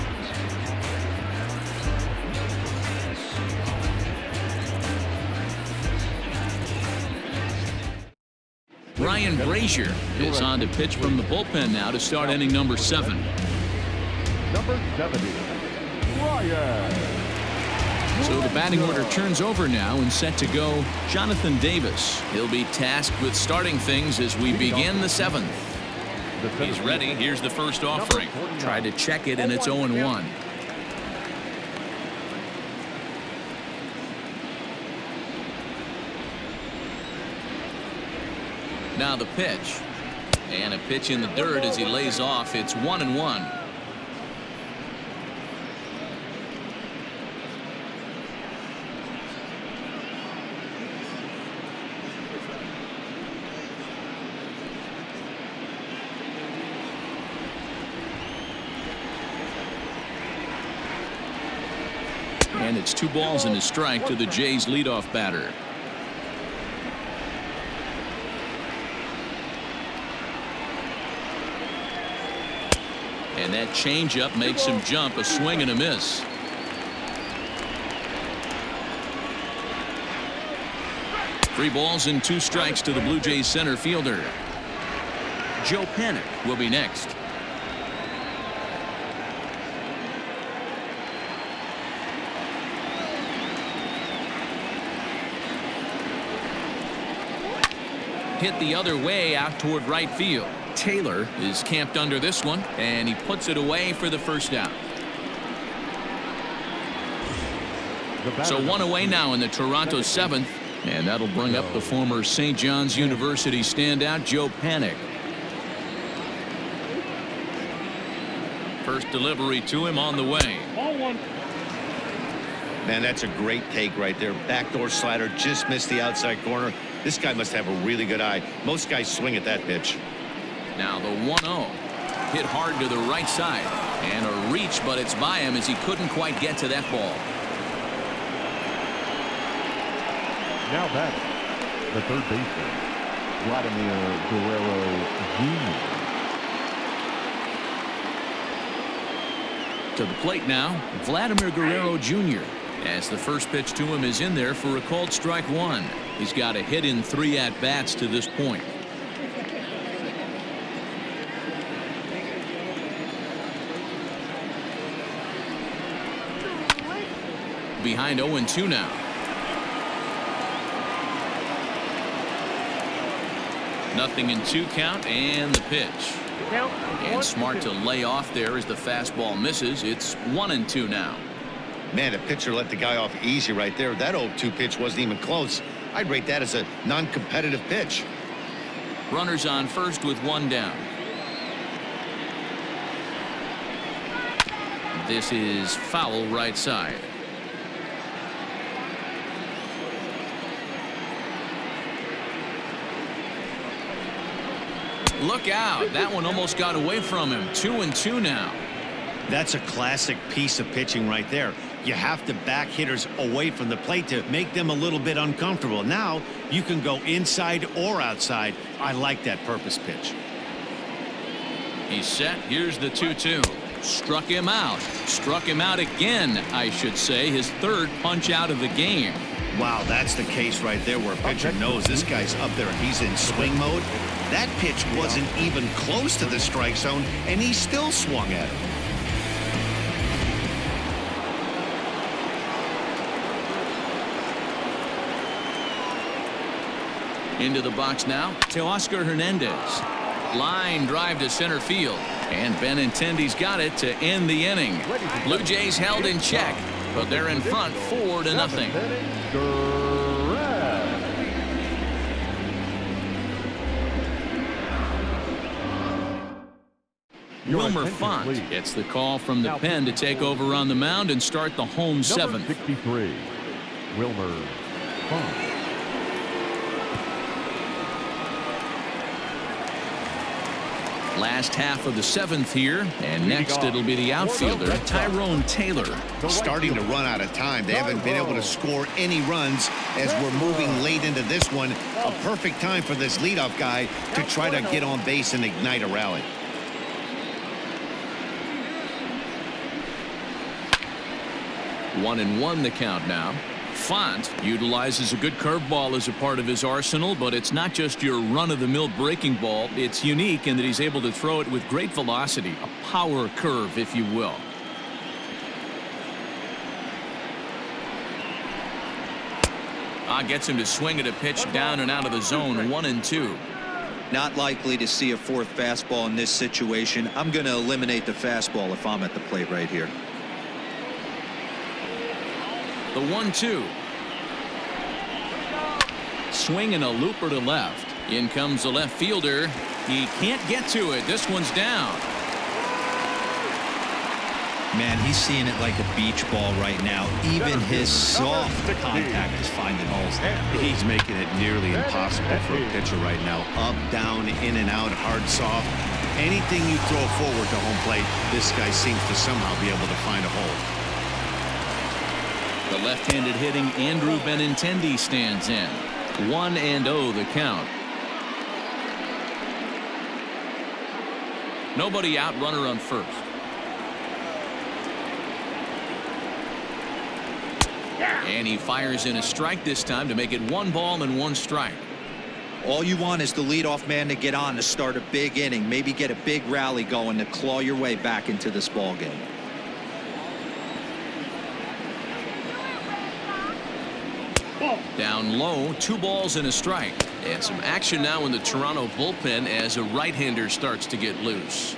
Ryan Brazier is on to pitch from the bullpen now to start inning number 7. Number 70, Ryan. So the batting order turns over now, and set to go Jonathan Davis. He'll be tasked with starting things as we begin the 7th. He's ready. Here's the first offering. Tried to check it, and it's 0-1. Now the pitch, and a pitch in the dirt as he lays off. It's 1-1. And it's 2 balls and a strike to the Jays leadoff batter. And that changeup makes him jump. A swing and a miss. Three balls and 2 strikes to the Blue Jays center fielder. Joe Panik will be next. Hit the other way out toward right field. Taylor is camped under this one, and he puts it away for the first out. So 1 away now in the Toronto 7th, and that'll bring up the former St. John's University standout Joe Panik. First delivery to him on the way. Ball one. Man, that's a great take right there. Backdoor slider, just missed the outside corner. This guy must have a really good eye. Most guys swing at that pitch. Now the 1-0. Hit hard to the right side. And a reach, but it's by him as he couldn't quite get to that ball. Now batting, the third baseman, Vladimir Guerrero Jr. To the plate now, Vladimir Guerrero Jr. as the first pitch to him is in there for a called strike one. He's got a hit in 3 at-bats to this point. Behind 0-2 now. Nothing in 2 count and the pitch. And smart to lay off there as the fastball misses. It's 1-2 now. Man, a pitcher let the guy off easy right there. That 0-2 pitch wasn't even close. I'd rate that as a non-competitive pitch. Runners on first with 1 down. This is foul right side. Look out. That one almost got away from him. 2-2 now. That's a classic piece of pitching right there. You have to back hitters away from the plate to make them a little bit uncomfortable. Now you can go inside or outside. I like that purpose pitch. He's set. Here's the 2-2. Struck him out. Struck him out again, I should say. His 3rd punch out of the game. Wow, that's the case right there where a pitcher knows this guy's up there. He's in swing mode. That pitch wasn't even close to the strike zone, and he still swung at it. Into the box now to Oscar Hernandez. Line drive to center field. And Benintendi's got it to end the inning. Blue Jays held in check, but they're in front 4-0. Wilmer Font gets the call from the pen to take over on the mound and start the home 7th. 63, Wilmer Font. Last half of the 7th here, and next it'll be the outfielder Tyrone Taylor. Starting to run out of time. They haven't been able to score any runs as we're moving late into this one. A perfect time for this leadoff guy to try to get on base and ignite a rally. 1-1 the count now. Font utilizes a good curveball as a part of his arsenal, but it's not just your run-of-the-mill breaking ball. It's unique in that he's able to throw it with great velocity, a power curve, if you will. Gets him to swing at a pitch down and out of the zone. 1-2. Not likely to see a 4th fastball in this situation. I'm going to eliminate the fastball if I'm at the plate right here. The 1-2. Swing and a looper to left. In comes the left fielder. He can't get to it. This one's down. Man, he's seeing it like a beach ball right now. Even his soft contact is finding holes there. He's making it nearly impossible for a pitcher right now. Up, down, in and out, hard, soft. Anything you throw forward to home plate, this guy seems to somehow be able to find a hole. The left-handed hitting Andrew Benintendi stands in. 1-0 the count. Nobody out, runner on first. And he fires in a strike this time to make it 1 ball and 1 strike. All you want is the leadoff man to get on to start a big inning, maybe get a big rally going to claw your way back into this ball game. Down low, 2 balls and a strike. And some action now in the Toronto bullpen as a right-hander starts to get loose.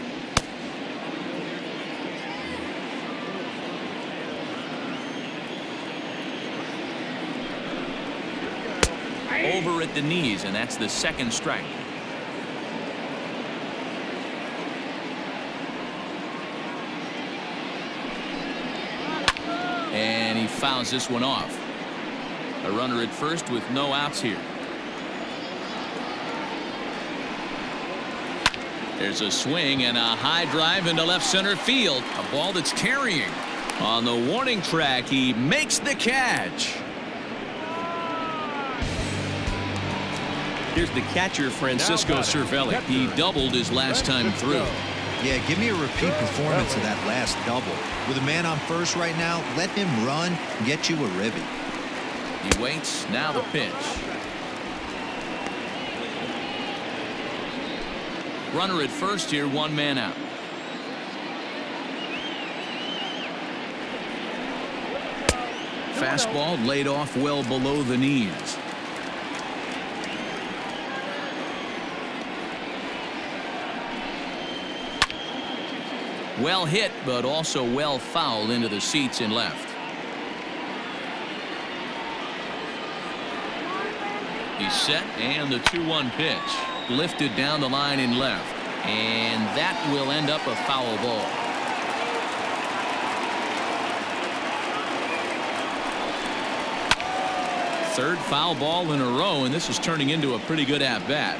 Over at the knees, and that's the 2nd strike. And he fouls this one off. A runner at first with no outs here. There's a swing and a high drive into left center field. A ball that's carrying. On the warning track, he makes the catch. Here's the catcher, Francisco Cervelli. He doubled his last time through. Yeah, give me a repeat performance of that last double. With a man on first right now, let him run and get you a ribby. He waits. Now the pitch. Runner at first here, one man out. Fastball laid off well below the knees. Well hit, but also well fouled into the seats in left. He's set, and the 2-1 pitch. Lifted down the line in left. And that will end up a foul ball. Third foul ball in a row, and this is turning into a pretty good at-bat.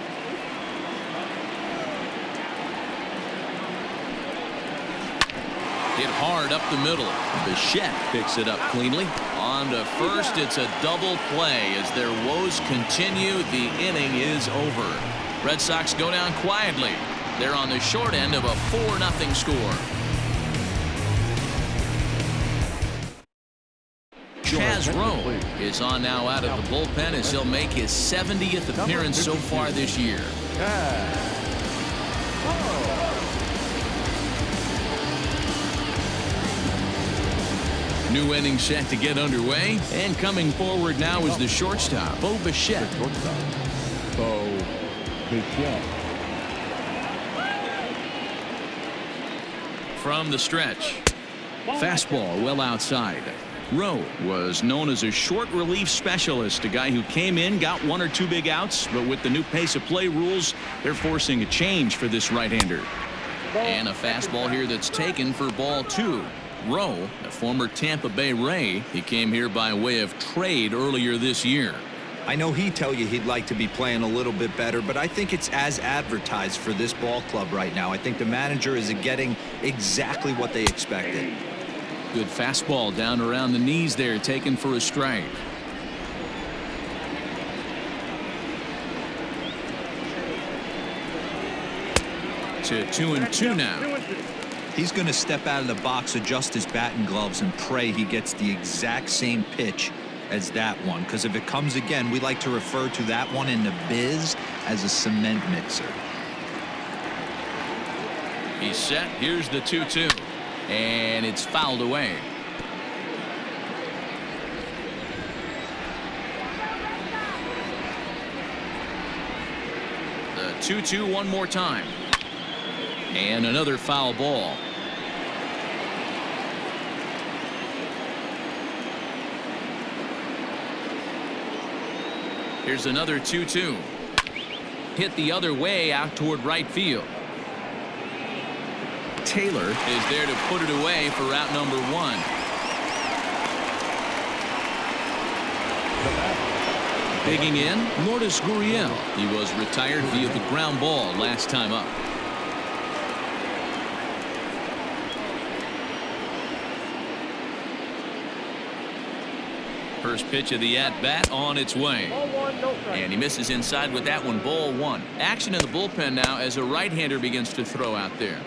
Hit hard up the middle. Bichette picks it up cleanly. On to first. It's a double play. As their woes continue, the inning is over. Red Sox go down quietly. They're on the short end of a 4-0 score. Chaz Rowe is on now out of the bullpen as he'll make his 70th appearance so far this year. New inning set to get underway, and coming forward now is the shortstop, Bo Bichette. Bo Bichette. From the stretch. Fastball well outside. Rowe was known as a short relief specialist, a guy who came in, got 1 or 2 big outs, but with the new pace of play rules, they're forcing a change for this right-hander. And a fastball here that's taken for ball 2. Rowe, a former Tampa Bay Ray, he came here by way of trade earlier this year. I know he'd tell you he'd like to be playing a little bit better, but I think it's as advertised for this ball club right now. I think the manager is getting exactly what they expected. Good fastball down around the knees there, taken for a strike. To 2-2 now. He's going to step out of the box, adjust his bat and gloves, and pray he gets the exact same pitch as that one. Because if it comes again, we like to refer to that one in the biz as a cement mixer. He's set. Here's the 2-2. And it's fouled away. The 2-2 one more time. And another foul ball. Here's another 2-2. Hit the other way out toward right field. Taylor is there to put it away for route number 1. Digging in, Lourdes Gurriel. He was retired via the ground ball last time up. First pitch of the at-bat on its way. And he misses inside with that one, ball 1. Action in the bullpen now as a right-hander begins to throw out there.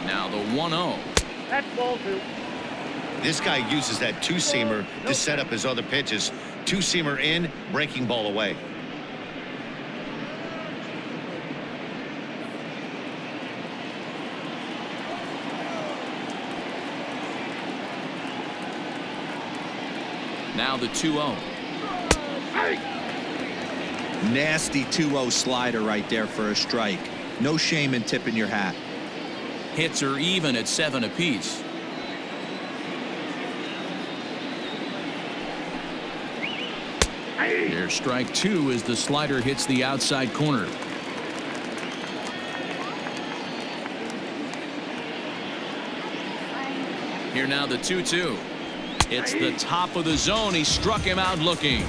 Now the 1-0. That's ball 2. This guy uses that two-seamer to set up his other pitches. Two-seamer in, breaking ball away. Now the 2-0. Nasty 2-0 slider right there for a strike. No shame in tipping your hat. Hits are even at 7 apiece. There's strike 2 as the slider hits the outside corner. Here now the 2-2. It's the top of the zone. He struck him out looking.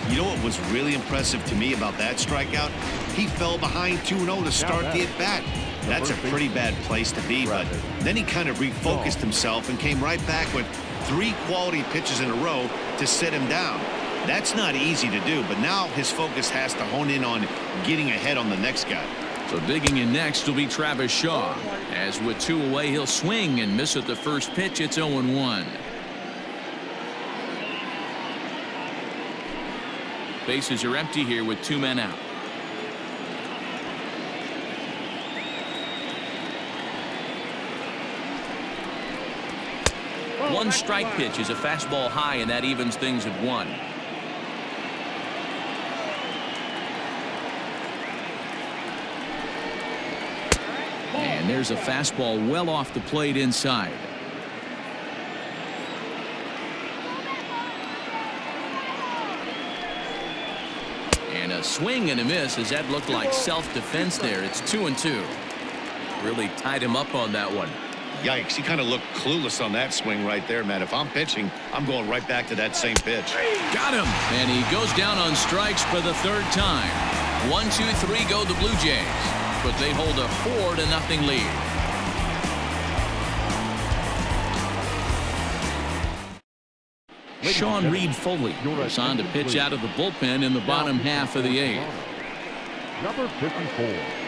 You know what was really impressive to me about that strikeout? He fell behind 2-0 to start the at-bat. That's a pretty bad place to be, but then he kind of refocused himself and came right back with 3 quality pitches in a row to sit him down. That's not easy to do, but now his focus has to hone in on getting ahead on the next guy. So digging in next will be Travis Shaw. As with 2 away, he'll swing and miss at the first pitch. It's 0-1. Bases are empty here with 2 men out. One strike pitch is a fastball high, and that evens things at 1. And there's a fastball well off the plate inside. And a swing and a miss as that looked like self-defense there. It's 2-2. Really tied him up on that one. Yikes, he kind of looked clueless on that swing right there, man. If I'm pitching, I'm going right back to that same pitch. Got him. And he goes down on strikes for the 3rd time. 1-2-3 go the Blue Jays, but they hold a 4-0 lead. Sean Reed Foley is on to pitch out of the bullpen in the bottom half of the 8th. Number 54.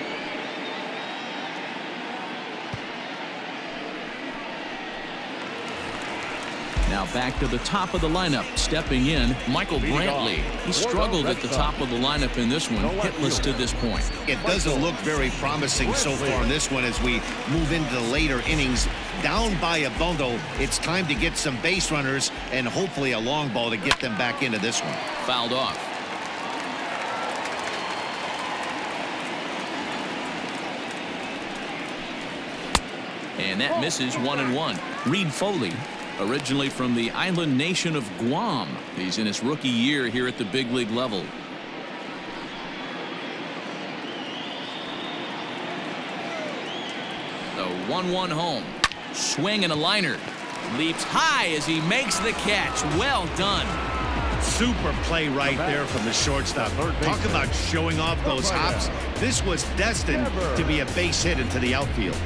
Now back to the top of the lineup. Stepping in, Michael Brantley. He struggled at the top of the lineup in this one, hitless to this point. It doesn't look very promising so far in this one as we move into the later innings. Down by a bundle, it's time to get some base runners and hopefully a long ball to get them back into this one. Fouled off. And that misses 1-1. Reed Foley, originally from the island nation of Guam. He's in his rookie year here at the big league level. The 1-1 home. Swing and a liner. Leaps high as he makes the catch. Well done. Super play right there from the shortstop. Talk about showing off those hops. This was destined to be a base hit into the outfield.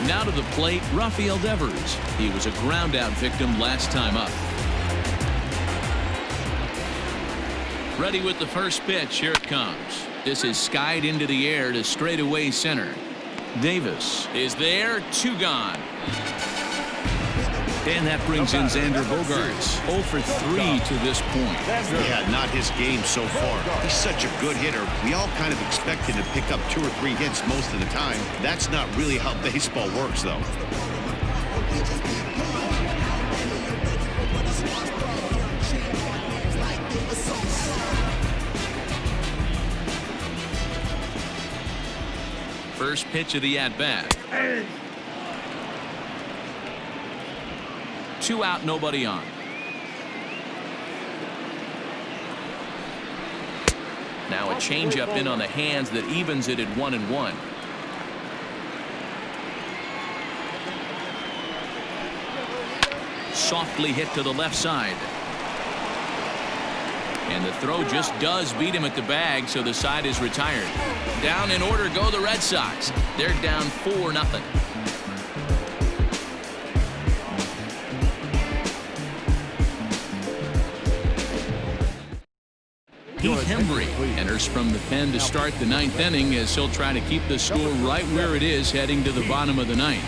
Now to the plate, Rafael Devers. He was a ground out victim last time up. Ready with the first pitch. Here it comes. This is skied into the air to straightaway center. Davis is there. 2 gone. And that brings in Xander Bogaerts. 0 for 3 to this point. Yeah, not his game so far. He's such a good hitter. We all kind of expect him to pick up 2 or 3 hits most of the time. That's not really how baseball works, though. First pitch of the at-bat. 2 out, nobody on. Now a changeup in on the hands that evens it at 1-1. Softly hit to the left side. And the throw just does beat him at the bag, so the side is retired. Down in order go the Red Sox. They're down 4-0. Heath Hembry enters from the pen to start the 9th inning as he'll try to keep the score right where it is heading to the bottom of the 9th.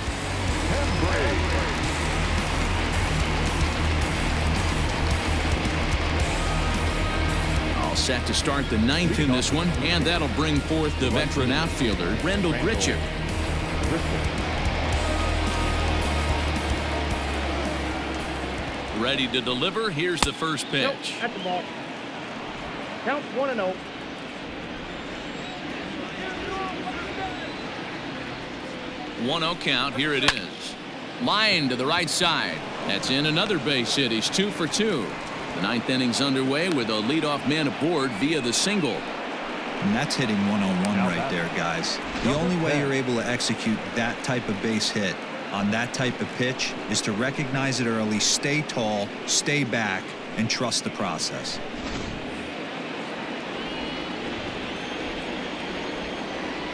All set to start the 9th in this one, and that'll bring forth the veteran outfielder, Randall Grichuk. Ready to deliver. Here's the first pitch. At the ball. Count 1-0. One 1-0 count. Here it is. Line to the right side. That's in another base hit. He's 2 for 2. The ninth inning's underway with a leadoff man aboard via the single. And that's hitting one-on-one right there, guys. The only way you're able to execute that type of base hit on that type of pitch is to recognize it early, stay tall, stay back, and trust the process.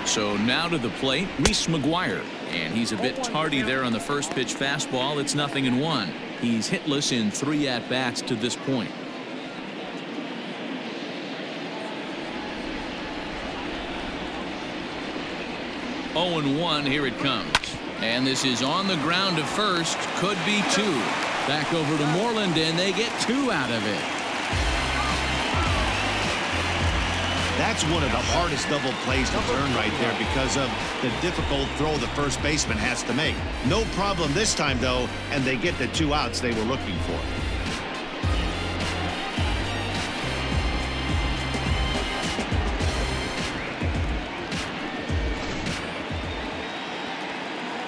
So now to the plate, Reese McGuire. And he's a bit tardy there on the first pitch fastball. It's 0-1. He's hitless in 3 at-bats to this point. Oh and 1, here it comes. And this is on the ground to first. Could be 2. Back over to Moreland, and they get 2 out of it. That's one of the hardest double plays to turn right there because of the difficult throw the first baseman has to make. No problem this time, though, and they get the 2 outs they were looking for.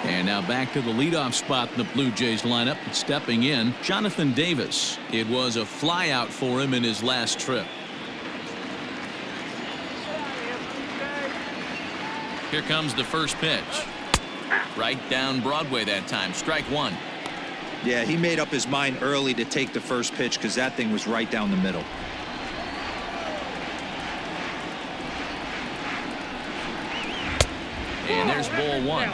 And now back to the leadoff spot in the Blue Jays lineup. Stepping in, Jonathan Davis. It was a flyout for him in his last trip. Here comes the first pitch. Right down Broadway that time. Strike 1. Yeah, he made up his mind early to take the first pitch because that thing was right down the middle. And there's ball 1.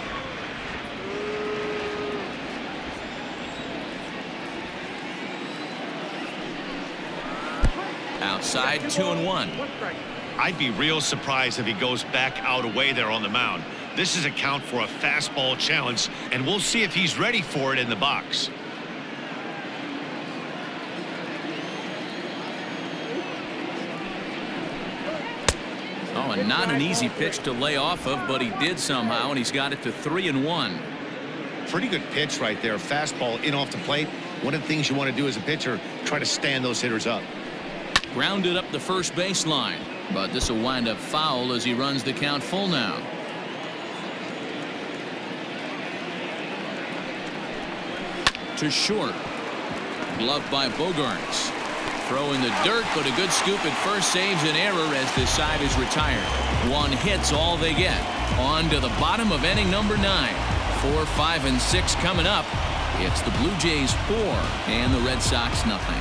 Outside, 2-1. I'd be real surprised if he goes back out away there on the mound. This is a count for a fastball challenge, and we'll see if he's ready for it in the box. Oh, and not an easy pitch to lay off of, but he did somehow, and he's got it to 3-1. Pretty good pitch right there. Fastball in off the plate. One of the things you want to do as a pitcher, try to stand those hitters up. Grounded up the first baseline, but this will wind up foul as he runs the count full now. To short. Gloved by Bogarts. Throw in the dirt, but a good scoop at first saves an error as this side is retired. 1 hit's all they get. On to the bottom of inning number 9. 4, 5, and 6 coming up. It's the Blue Jays 4 and the Red Sox nothing.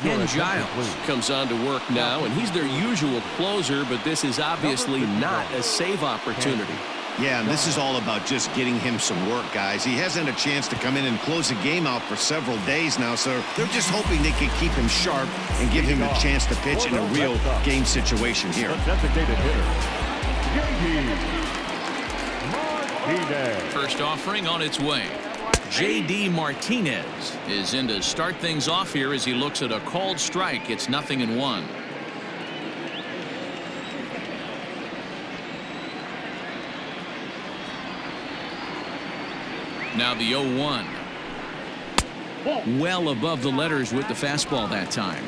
Ken Giles comes on to work now, and he's their usual closer, but this is obviously not a save opportunity. Yeah, and this is all about just getting him some work, guys. He hasn't a chance to come in and close a game out for several days now, so they're just hoping they can keep him sharp and give him a chance to pitch in a real game situation here. Designated hitter, Martinez. First offering on its way. J.D. Martinez is in to start things off here as he looks at a called strike. It's 0-1. Now the 0-1. Well above the letters with the fastball that time.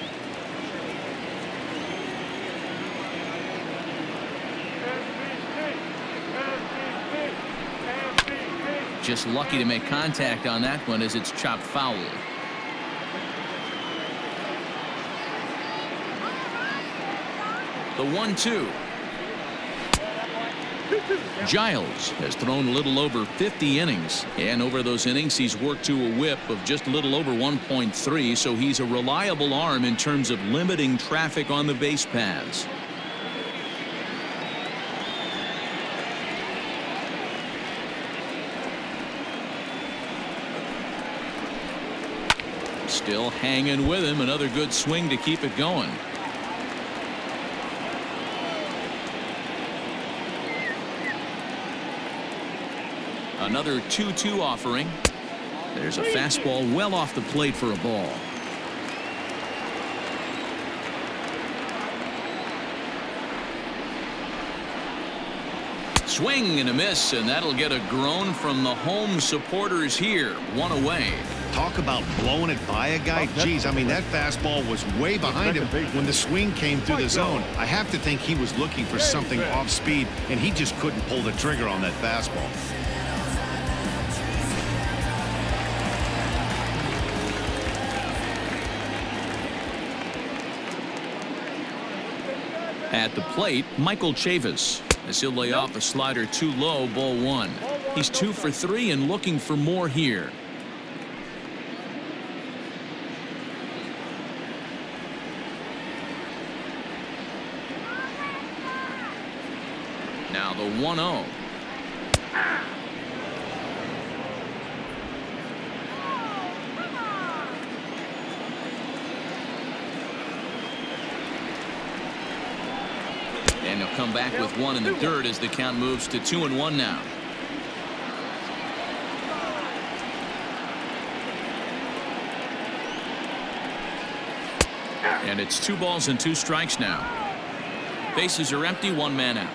Just lucky to make contact on that one as it's chopped foul. The 1-2. Giles has thrown a little over 50 innings, and over those innings he's worked to a whip of just a little over 1.3, so he's a reliable arm in terms of limiting traffic on the base paths. Still hanging with him. Another good swing to keep it going. Another 2-2 offering. There's a fastball well off the plate for a ball. Swing and a miss, and that'll get a groan from the home supporters here. 1 away. Talk about blowing it by a guy. Geez, I mean, that fastball was way behind him when the swing came through the zone. I have to think he was looking for something off speed, and he just couldn't pull the trigger on that fastball. At the plate, Michael Chavis, as he'll lay off a slider too low, ball 1. He's 2 for 3 and looking for more here. Now the 1-0. And he'll come back with 1 in the dirt as the count moves to 2-1 now. And it's 2 balls and 2 strikes now. Bases are empty, 1 man out.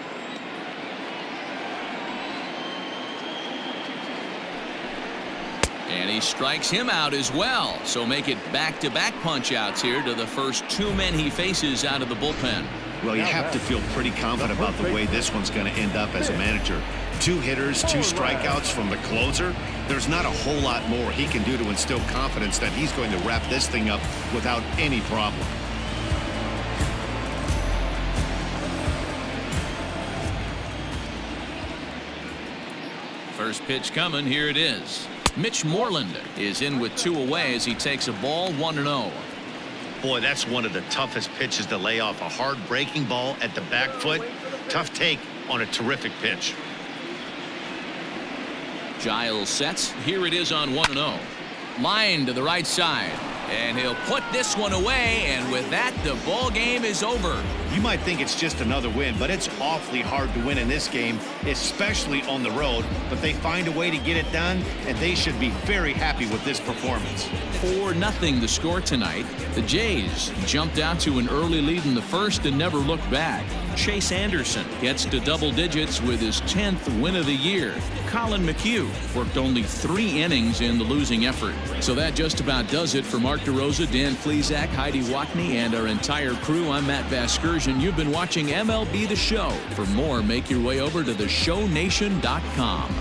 And he strikes him out as well. So make it back-to-back punch-outs here to the first 2 men he faces out of the bullpen. Well, you have to feel pretty confident about the way this one's going to end up as a manager. 2 hitters, 2 strikeouts from the closer. There's not a whole lot more he can do to instill confidence that he's going to wrap this thing up without any problem. First pitch coming. Here it is. Mitch Moreland is in with 2 away as he takes a ball, 1-0. Boy, that's one of the toughest pitches to lay off. A hard breaking ball at the back foot. Tough take on a terrific pitch. Giles sets. Here it is on 1-0. Line to the right side. And he'll put this one away, and with that, the ball game is over. You might think it's just another win, but it's awfully hard to win in this game, especially on the road. But they find a way to get it done, and they should be very happy with this performance. 4-0 the score tonight. The Jays jumped out to an early lead in the first and never looked back. Chase Anderson gets to double digits with his 10th win of the year. Colin Mchugh worked only 3 innings in the losing effort. So that just about does it for Mark DeRosa, Dan Plesac, Heidi Watney, and our entire crew. I'm Matt Vasgersian. You've been watching MLB The Show. For more, make your way over to theshownation.com.